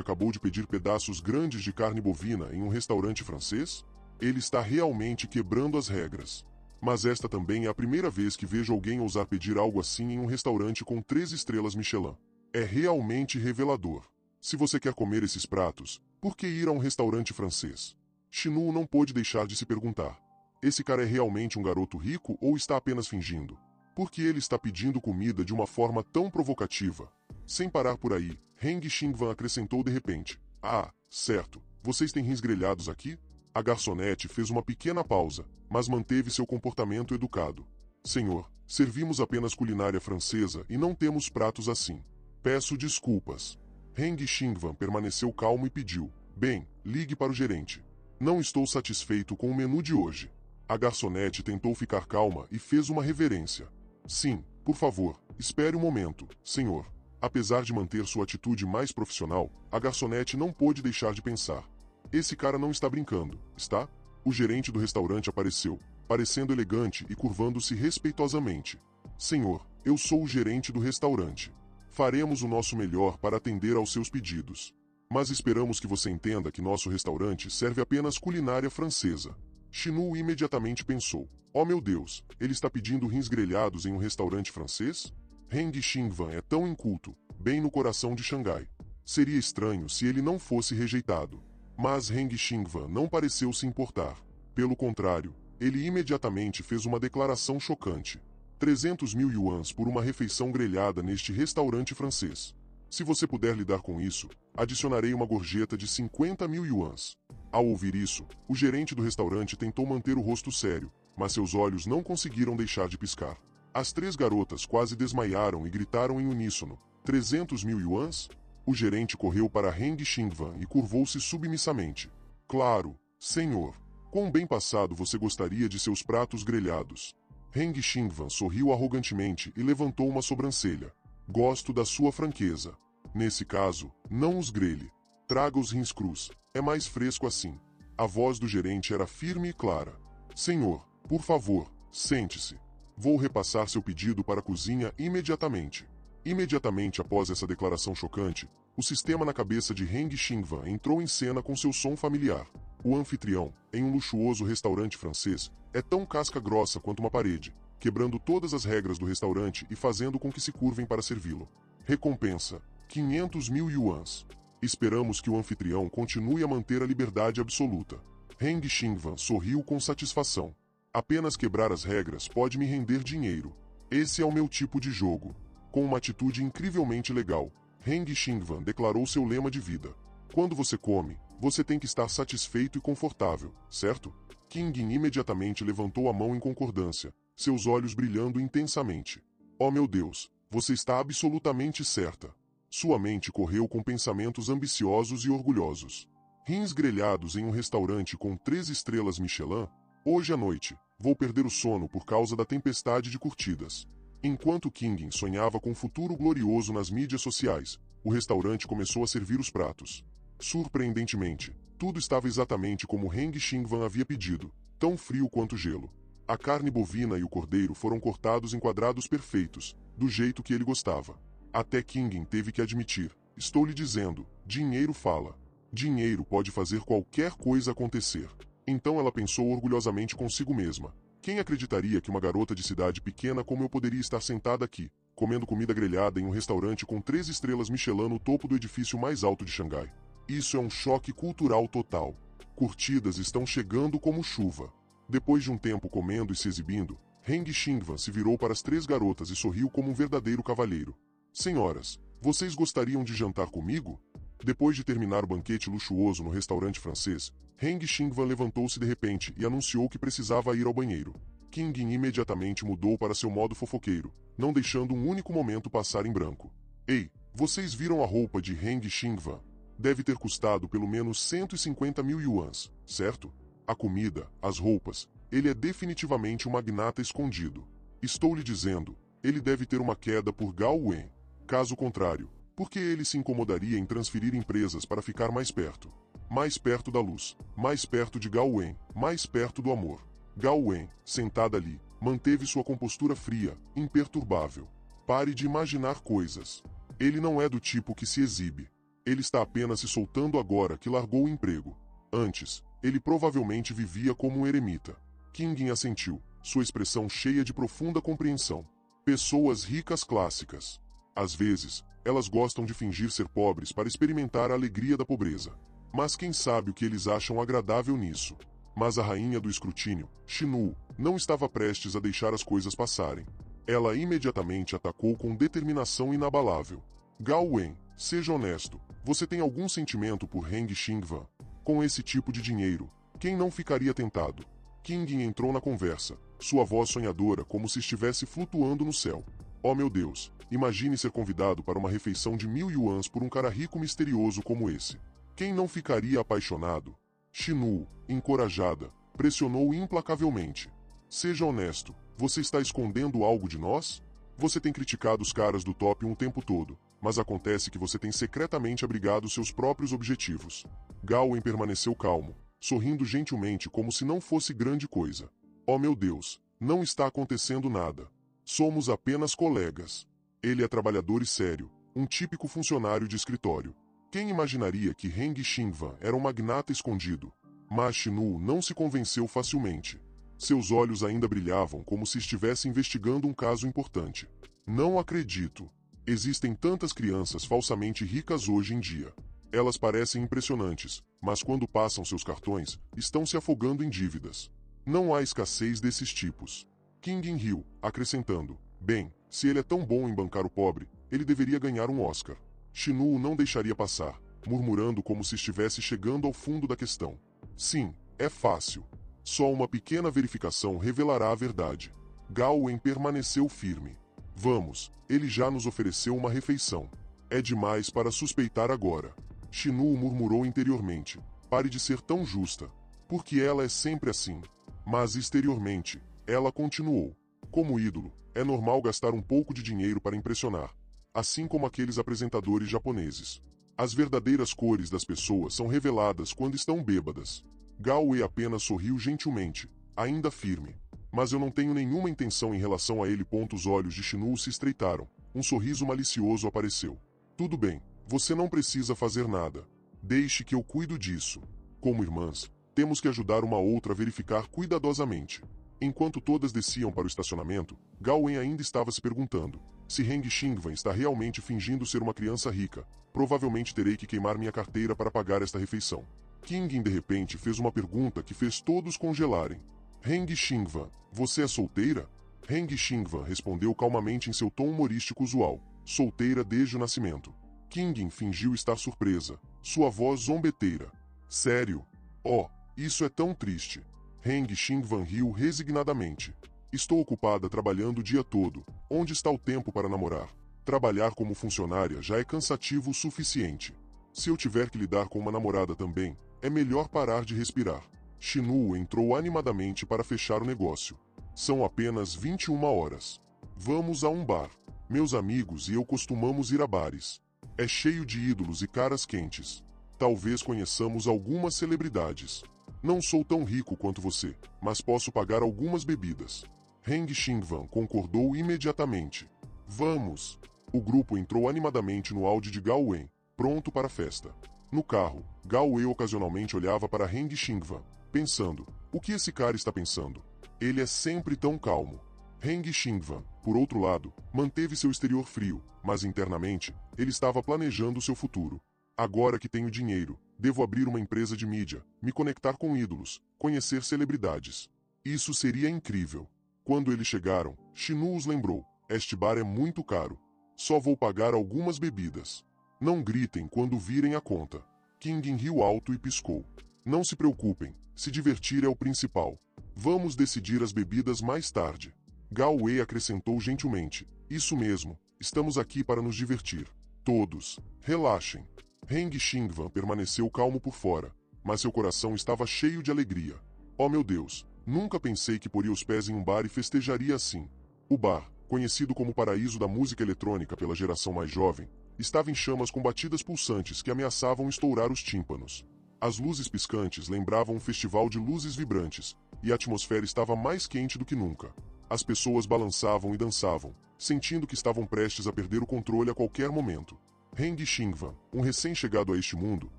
B: acabou de pedir pedaços grandes de carne bovina em um restaurante francês? Ele está realmente quebrando as regras. Mas esta também é a primeira vez que vejo alguém ousar pedir algo assim em um restaurante com 3 estrelas Michelin. É realmente revelador. Se você quer comer esses pratos, por que ir a um restaurante francês? Shinu não pôde deixar de se perguntar: esse cara é realmente um garoto rico ou está apenas fingindo? Por que ele está pedindo comida de uma forma tão provocativa? Sem parar por aí, Heng Xingwan acrescentou de repente: ah, certo, vocês têm rins grelhados aqui? A garçonete fez uma pequena pausa, mas manteve seu comportamento educado. Senhor, servimos apenas culinária francesa e não temos pratos assim. Peço desculpas. Heng Xingwan permaneceu calmo e pediu: bem, ligue para o gerente. Não estou satisfeito com o menu de hoje. A garçonete tentou ficar calma e fez uma reverência. Sim, por favor, espere um momento, senhor. Apesar de manter sua atitude mais profissional, a garçonete não pôde deixar de pensar. Esse cara não está brincando, está? O gerente do restaurante apareceu, parecendo elegante e curvando-se respeitosamente. Senhor, eu sou o gerente do restaurante. Faremos o nosso melhor para atender aos seus pedidos. Mas esperamos que você entenda que nosso restaurante serve apenas culinária francesa. Chinu imediatamente pensou: oh meu Deus, ele está pedindo rins grelhados em um restaurante francês? Heng Xingvan é tão inculto, bem no coração de Xangai. Seria estranho se ele não fosse rejeitado. Mas Heng Xingvan não pareceu se importar. Pelo contrário, ele imediatamente fez uma declaração chocante. 300 mil yuans por uma refeição grelhada neste restaurante francês. Se você puder lidar com isso, adicionarei uma gorjeta de 50 mil yuans. Ao ouvir isso, o gerente do restaurante tentou manter o rosto sério, mas seus olhos não conseguiram deixar de piscar. As 3 garotas quase desmaiaram e gritaram em uníssono: 300 mil yuans? O gerente correu para Heng Xingvan e curvou-se submissamente. Claro, senhor. Quão bem passado você gostaria de seus pratos grelhados? Heng Xingvan sorriu arrogantemente e levantou uma sobrancelha. Gosto da sua franqueza. Nesse caso, não os grelhe. Traga os rins crus. É mais fresco assim. A voz do gerente era firme e clara. Senhor, por favor, sente-se. Vou repassar seu pedido para a cozinha imediatamente. Imediatamente após essa declaração chocante, o sistema na cabeça de Heng Xingvan entrou em cena com seu som familiar. O anfitrião, em um luxuoso restaurante francês, é tão casca grossa quanto uma parede, quebrando todas as regras do restaurante e fazendo com que se curvem para servi-lo. Recompensa: 500 mil yuans. Esperamos que o anfitrião continue a manter a liberdade absoluta. Heng Xingvan sorriu com satisfação. Apenas quebrar as regras pode me render dinheiro. Esse é o meu tipo de jogo. Com uma atitude incrivelmente legal, Heng Xingvan declarou seu lema de vida. Quando você come, você tem que estar satisfeito e confortável, certo? Qingyin imediatamente levantou a mão em concordância, seus olhos brilhando intensamente. Oh meu Deus, você está absolutamente certa. Sua mente correu com pensamentos ambiciosos e orgulhosos. Rins grelhados em um restaurante com 3 estrelas Michelin? Hoje à noite, vou perder o sono por causa da tempestade de curtidas. Enquanto Qingyin sonhava com um futuro glorioso nas mídias sociais, o restaurante começou a servir os pratos. Surpreendentemente, tudo estava exatamente como Heng Xingvan havia pedido, tão frio quanto gelo. A carne bovina e o cordeiro foram cortados em quadrados perfeitos, do jeito que ele gostava. Até Qingyin teve que admitir: estou lhe dizendo, dinheiro fala. Dinheiro pode fazer qualquer coisa acontecer. Então ela pensou orgulhosamente consigo mesma. Quem acreditaria que uma garota de cidade pequena como eu poderia estar sentada aqui, comendo comida grelhada em um restaurante com 3 estrelas Michelin no topo do edifício mais alto de Xangai? Isso é um choque cultural total. Curtidas estão chegando como chuva. Depois de um tempo comendo e se exibindo, Heng Xingvan se virou para as 3 garotas e sorriu como um verdadeiro cavalheiro. Senhoras, vocês gostariam de jantar comigo? Depois de terminar o banquete luxuoso no restaurante francês, Heng Xingvan levantou-se de repente e anunciou que precisava ir ao banheiro. Qingyin imediatamente mudou para seu modo fofoqueiro, não deixando um único momento passar em branco. Ei, vocês viram a roupa de Heng Xingvan? Deve ter custado pelo menos 150 mil yuans, certo? A comida, as roupas, ele é definitivamente um magnata escondido. Estou lhe dizendo, ele deve ter uma queda por Gao Wen. Caso contrário, por que ele se incomodaria em transferir empresas para ficar mais perto? Mais perto da luz, mais perto de Gao Wen, mais perto do amor. Gao Wen, sentada ali, manteve sua compostura fria, imperturbável. Pare de imaginar coisas. Ele não é do tipo que se exibe. Ele está apenas se soltando agora que largou o emprego. Antes, ele provavelmente vivia como um eremita. Qingyin assentiu, sua expressão cheia de profunda compreensão. Pessoas ricas clássicas. Às vezes, elas gostam de fingir ser pobres para experimentar a alegria da pobreza. Mas quem sabe o que eles acham agradável nisso? Mas a rainha do escrutínio, Xinu, não estava prestes a deixar as coisas passarem. Ela imediatamente atacou com determinação inabalável. Gao Wen, seja honesto, você tem algum sentimento por Heng Xingvan? Com esse tipo de dinheiro, quem não ficaria tentado? Qingyin entrou na conversa, sua voz sonhadora como se estivesse flutuando no céu. Oh meu Deus, imagine ser convidado para uma refeição de 1000 yuans por um cara rico misterioso como esse. Quem não ficaria apaixonado? Xinu, encorajada, pressionou implacavelmente. Seja honesto, Você está escondendo algo de nós? Você tem criticado os caras do top um tempo todo, mas acontece que você tem secretamente abrigado seus próprios objetivos. Gawain permaneceu calmo, sorrindo gentilmente como se não fosse grande coisa. Oh meu Deus, não está acontecendo nada. Somos apenas colegas. Ele é trabalhador e sério, um típico funcionário de escritório. Quem imaginaria que Heng Xingvan era um magnata escondido? Mas Shinu não se convenceu facilmente. Seus olhos ainda brilhavam como se estivesse investigando um caso importante. Não acredito. Existem tantas crianças falsamente ricas hoje em dia. Elas parecem impressionantes, mas quando passam seus cartões, estão se afogando em dívidas. Não há escassez desses tipos. King riu, acrescentando, bem, se ele é tão bom em bancar o pobre, ele deveria ganhar um Oscar. Shinu não deixaria passar, murmurando como se estivesse chegando ao fundo da questão. Sim, é fácil. Só uma pequena verificação revelará a verdade. Gawain permaneceu firme. Vamos, ele já nos ofereceu uma refeição. É demais para suspeitar agora. Shinu murmurou interiormente. Pare de ser tão justa. Porque ela é sempre assim. Mas exteriormente, ela continuou. Como ídolo, é normal gastar um pouco de dinheiro para impressionar. Assim como aqueles apresentadores japoneses. As verdadeiras cores das pessoas são reveladas quando estão bêbadas. Gawain apenas sorriu gentilmente, ainda firme. Mas eu não tenho nenhuma intenção em relação a ele. Os olhos de Shinu se estreitaram. Um sorriso malicioso apareceu. Tudo bem, você não precisa fazer nada. Deixe que eu cuido disso. Como irmãs, temos que ajudar uma outra a verificar cuidadosamente. Enquanto todas desciam para o estacionamento, Gawain ainda estava se perguntando: se Heng Xingvan está realmente fingindo ser uma criança rica, provavelmente terei que queimar minha carteira para pagar esta refeição. King de repente fez uma pergunta que fez todos congelarem. Heng Xingvan, você é solteira? Heng Xingvan respondeu calmamente em seu tom humorístico usual, solteira desde o nascimento. King fingiu estar surpresa, sua voz zombeteira. Sério? Oh, isso é tão triste. Heng Xingvan riu resignadamente. Estou ocupada trabalhando o dia todo. Onde está o tempo para namorar? Trabalhar como funcionária já é cansativo o suficiente. Se eu tiver que lidar com uma namorada também, é melhor parar de respirar. Shinu entrou animadamente para fechar o negócio. São apenas 21 horas. Vamos a um bar. Meus amigos e eu costumamos ir a bares. É cheio de ídolos e caras quentes. Talvez conheçamos algumas celebridades. Não sou tão rico quanto você, mas posso pagar algumas bebidas. Heng Xingvan concordou imediatamente. Vamos! O grupo entrou animadamente no Audi de Gawain, pronto para a festa. No carro, Gawain ocasionalmente olhava para Heng Xingvan, pensando, o que esse cara está pensando? Ele é sempre tão calmo. Heng Xingvan, por outro lado, manteve seu exterior frio, mas internamente, ele estava planejando seu futuro. Agora que tenho dinheiro, devo abrir uma empresa de mídia, me conectar com ídolos, conhecer celebridades. Isso seria incrível. Quando eles chegaram, Shinu os lembrou, este bar é muito caro. Só vou pagar algumas bebidas. Não gritem quando virem a conta. King riu alto e piscou. Não se preocupem, se divertir é o principal. Vamos decidir as bebidas mais tarde. Gawain acrescentou gentilmente. Isso mesmo, estamos aqui para nos divertir. Todos, relaxem. Heng Xingvan permaneceu calmo por fora, mas seu coração estava cheio de alegria. Oh meu Deus, nunca pensei que poria os pés em um bar e festejaria assim. O bar, conhecido como paraíso da música eletrônica pela geração mais jovem, estava em chamas com batidas pulsantes que ameaçavam estourar os tímpanos. As luzes piscantes lembravam um festival de luzes vibrantes, e a atmosfera estava mais quente do que nunca. As pessoas balançavam e dançavam, sentindo que estavam prestes a perder o controle a qualquer momento. Heng Xingvan, um recém-chegado a este mundo,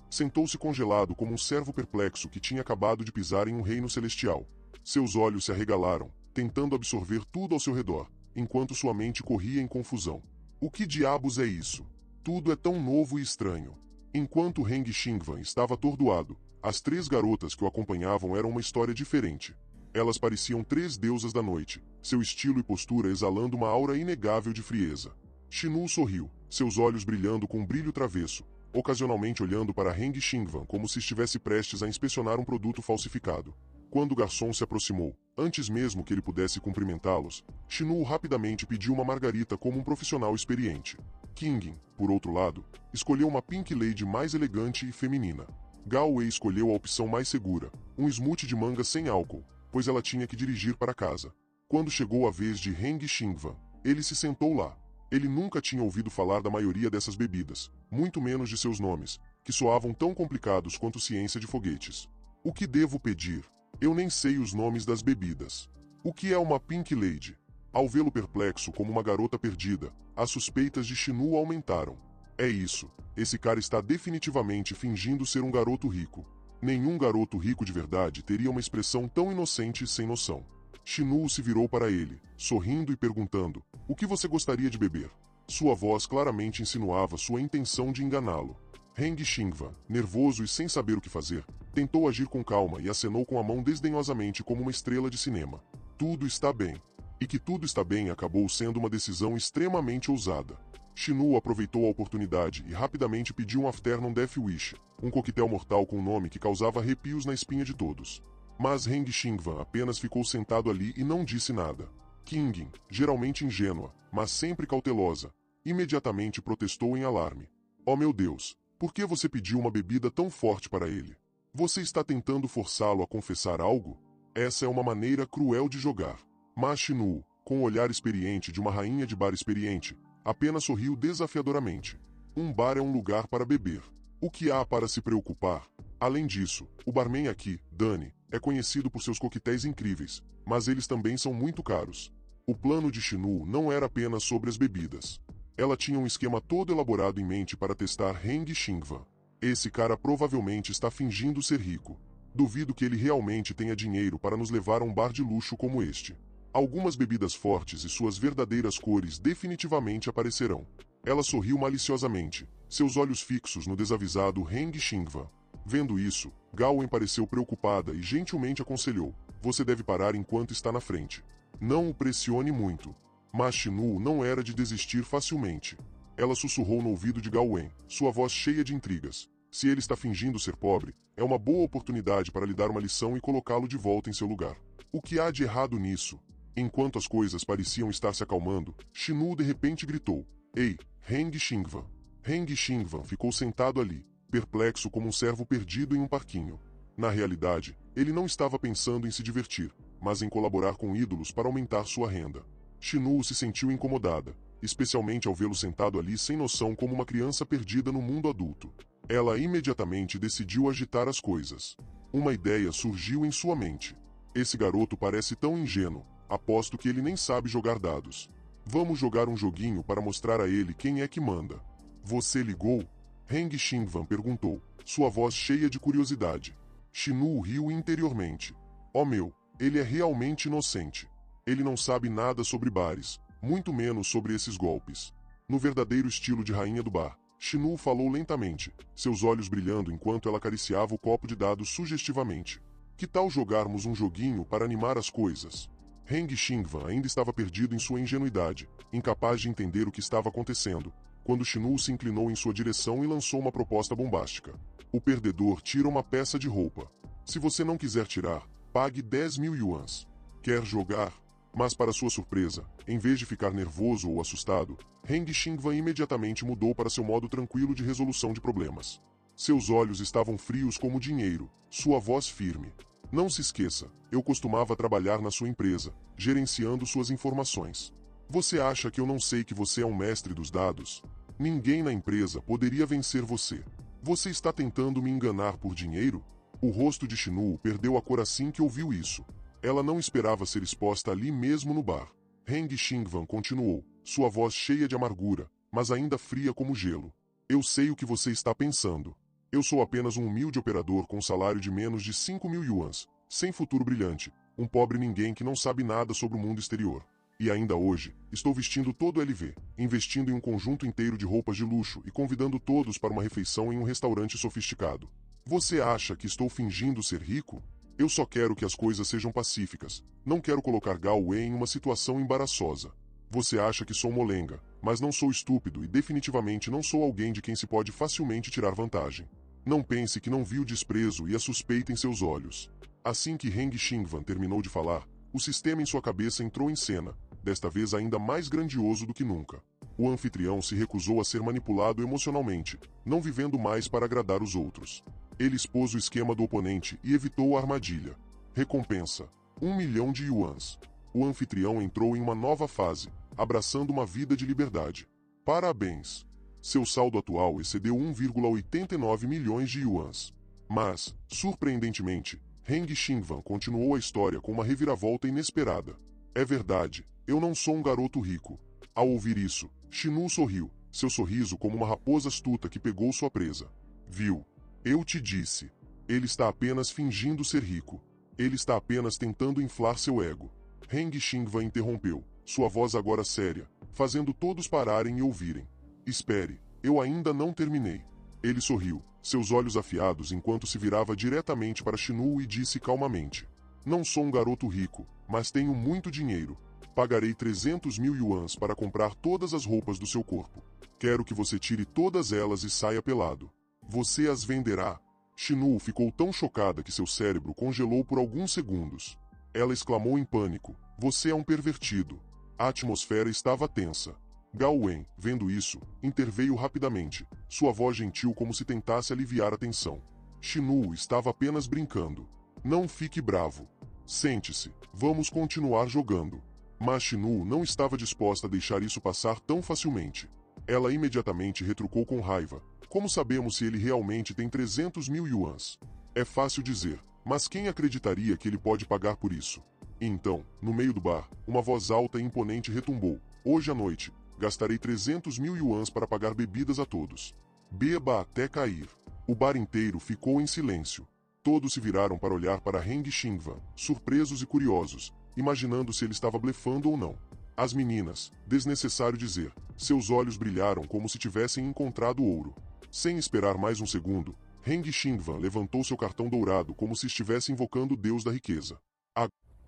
B: sentou-se congelado como um servo perplexo que tinha acabado de pisar em um reino celestial. Seus olhos se arregalaram, tentando absorver tudo ao seu redor, enquanto sua mente corria em confusão. O que diabos é isso? Tudo é tão novo e estranho. Enquanto Heng Xingvan estava atordoado, as 3 garotas que o acompanhavam eram uma história diferente. Elas pareciam 3 deusas da noite, seu estilo e postura exalando uma aura inegável de frieza. Shinu sorriu, seus olhos brilhando com um brilho travesso, ocasionalmente olhando para Heng Xingvan como se estivesse prestes a inspecionar um produto falsificado. Quando o garçom se aproximou, antes mesmo que ele pudesse cumprimentá-los, Shinu rapidamente pediu uma margarita como um profissional experiente. King, por outro lado, escolheu uma Pink Lady mais elegante e feminina. Gawain escolheu a opção mais segura, um smoothie de manga sem álcool, pois ela tinha que dirigir para casa. Quando chegou a vez de Heng Xingvan, ele se sentou lá. Ele nunca tinha ouvido falar da maioria dessas bebidas, muito menos de seus nomes, que soavam tão complicados quanto ciência de foguetes. O que devo pedir? Eu nem sei os nomes das bebidas. O que é uma Pink Lady? Ao vê-lo perplexo como uma garota perdida, as suspeitas de Shinu aumentaram. É isso, esse cara está definitivamente fingindo ser um garoto rico. Nenhum garoto rico de verdade teria uma expressão tão inocente e sem noção. Shinu se virou para ele, sorrindo e perguntando: "O que você gostaria de beber?" Sua voz claramente insinuava sua intenção de enganá-lo. Heng Xingvan, nervoso e sem saber o que fazer, tentou agir com calma e acenou com a mão desdenhosamente como uma estrela de cinema. Tudo está bem. E que tudo está bem acabou sendo uma decisão extremamente ousada. Shinu aproveitou a oportunidade e rapidamente pediu um Afternoon Death Wish, um coquetel mortal com um nome que causava arrepios na espinha de todos. Mas Heng Xingvan apenas ficou sentado ali e não disse nada. Qingin, geralmente ingênua, mas sempre cautelosa, imediatamente protestou em alarme. "Oh meu Deus, por que você pediu uma bebida tão forte para ele? Você está tentando forçá-lo a confessar algo? Essa é uma maneira cruel de jogar." Mas Shinu, com o olhar experiente de uma rainha de bar experiente, apenas sorriu desafiadoramente. Um bar é um lugar para beber. O que há para se preocupar? Além disso, o barman aqui, Danny, é conhecido por seus coquetéis incríveis, mas eles também são muito caros. O plano de Shinu não era apenas sobre as bebidas. Ela tinha um esquema todo elaborado em mente para testar Heng Xingvan. Esse cara provavelmente está fingindo ser rico. Duvido que ele realmente tenha dinheiro para nos levar a um bar de luxo como este. Algumas bebidas fortes e suas verdadeiras cores definitivamente aparecerão. Ela sorriu maliciosamente, seus olhos fixos no desavisado Heng Xingvan. Vendo isso, Gawain pareceu preocupada e gentilmente aconselhou: "Você deve parar enquanto está na frente. Não o pressione muito." Mas Shinu não era de desistir facilmente. Ela sussurrou no ouvido de Gawain, sua voz cheia de intrigas: "Se ele está fingindo ser pobre, é uma boa oportunidade para lhe dar uma lição e colocá-lo de volta em seu lugar. O que há de errado nisso?" Enquanto as coisas pareciam estar se acalmando, Shinu de repente gritou: "Ei, Heng Xingvan!" Heng Xingvan ficou sentado ali, perplexo como um cervo perdido em um parquinho. Na realidade, ele não estava pensando em se divertir, mas em colaborar com ídolos para aumentar sua renda. Shinu se sentiu incomodada, especialmente ao vê-lo sentado ali sem noção como uma criança perdida no mundo adulto. Ela imediatamente decidiu agitar as coisas. Uma ideia surgiu em sua mente. Esse garoto parece tão ingênuo. Aposto que ele nem sabe jogar dados. Vamos jogar um joguinho para mostrar a ele quem é que manda. Você ligou? Heng Xingvan perguntou, sua voz cheia de curiosidade. Shinu riu interiormente. Oh meu, ele é realmente inocente. Ele não sabe nada sobre bares, muito menos sobre esses golpes. No verdadeiro estilo de rainha do bar, Shinu falou lentamente, seus olhos brilhando enquanto ela acariciava o copo de dados sugestivamente. Que tal jogarmos um joguinho para animar as coisas? Heng Xingvan ainda estava perdido em sua ingenuidade, incapaz de entender o que estava acontecendo, quando Shinu se inclinou em sua direção e lançou uma proposta bombástica. O perdedor tira uma peça de roupa. Se você não quiser tirar, pague 10.000 yuans. Quer jogar? Mas para sua surpresa, em vez de ficar nervoso ou assustado, Heng Xingvan imediatamente mudou para seu modo tranquilo de resolução de problemas. Seus olhos estavam frios como dinheiro, sua voz firme. Não se esqueça, eu costumava trabalhar na sua empresa, gerenciando suas informações. Você acha que eu não sei que você é um mestre dos dados? Ninguém na empresa poderia vencer você. Você está tentando me enganar por dinheiro? O rosto de Shinu perdeu a cor assim que ouviu isso. Ela não esperava ser exposta ali mesmo no bar. Heng Xingvan continuou, sua voz cheia de amargura, mas ainda fria como gelo. Eu sei o que você está pensando. Eu sou apenas um humilde operador com um salário de menos de 5.000 yuans, sem futuro brilhante, um pobre ninguém que não sabe nada sobre o mundo exterior. E ainda hoje, estou vestindo todo o LV, investindo em um conjunto inteiro de roupas de luxo e convidando todos para uma refeição em um restaurante sofisticado. Você acha que estou fingindo ser rico? Eu só quero que as coisas sejam pacíficas. Não quero colocar Gao Wei em uma situação embaraçosa. Você acha que sou molenga, mas não sou estúpido e definitivamente não sou alguém de quem se pode facilmente tirar vantagem. Não pense que não vi o desprezo e a suspeita em seus olhos. Assim que Heng Xingvan terminou de falar, o sistema em sua cabeça entrou em cena, desta vez ainda mais grandioso do que nunca. O anfitrião se recusou a ser manipulado emocionalmente, não vivendo mais para agradar os outros. Ele expôs o esquema do oponente e evitou a armadilha. Recompensa: 1 milhão de yuans. o anfitrião entrou em uma nova fase, abraçando uma vida de liberdade. Parabéns! Seu saldo atual excedeu 1,89 milhões de yuans. Mas, surpreendentemente, Heng Xingwan continuou a história com uma reviravolta inesperada. É verdade, eu não sou um garoto rico. Ao ouvir isso, Shinu sorriu, seu sorriso como uma raposa astuta que pegou sua presa. Viu? Eu te disse. Ele está apenas fingindo ser rico. Ele está apenas tentando inflar seu ego. Heng Xingwan interrompeu, sua voz agora séria, fazendo todos pararem e ouvirem. Espere, eu ainda não terminei. Ele sorriu, seus olhos afiados enquanto se virava diretamente para Shinu e disse calmamente. Não sou um garoto rico, mas tenho muito dinheiro. Pagarei 300 mil yuans para comprar todas as roupas do seu corpo. Quero que você tire todas elas e saia pelado. Você as venderá? Shinu ficou tão chocada que seu cérebro congelou por alguns segundos. Ela exclamou em pânico, você é um pervertido. A atmosfera estava tensa. Gao Wen, vendo isso, interveio rapidamente, sua voz gentil como se tentasse aliviar a tensão. Shinu estava apenas brincando. Não fique bravo. Sente-se, vamos continuar jogando. Mas Shinu não estava disposta a deixar isso passar tão facilmente. Ela imediatamente retrucou com raiva. Como sabemos se ele realmente tem 300 mil yuans? É fácil dizer, mas quem acreditaria que ele pode pagar por isso? E então, no meio do bar, uma voz alta e imponente retumbou. Hoje à noite, gastarei 300 mil yuans para pagar bebidas a todos. Beba até cair. O bar inteiro ficou em silêncio. Todos se viraram para olhar para Heng Xingwan, surpresos e curiosos, imaginando se ele estava blefando ou não. As meninas, desnecessário dizer, seus olhos brilharam como se tivessem encontrado ouro. Sem esperar mais um segundo, Heng Xingwan levantou seu cartão dourado como se estivesse invocando o deus da riqueza.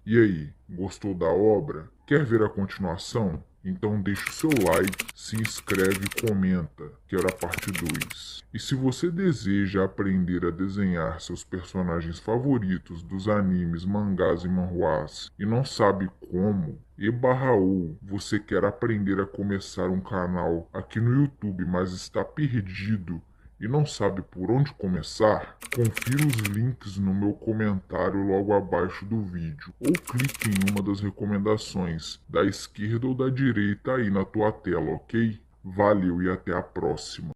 A: E aí, gostou da obra? Quer ver a continuação? Então deixa o seu like, se inscreve e comenta. Quero a parte 2. E se você deseja aprender a desenhar seus personagens favoritos dos animes, mangás e manhwas e não sabe como, ou você quer aprender a começar um canal aqui no YouTube, mas está perdido e não sabe por onde começar, confira os links no meu comentário logo abaixo do vídeo ou clique em uma das recomendações da esquerda ou da direita aí na tua tela, ok? Valeu e até a próxima.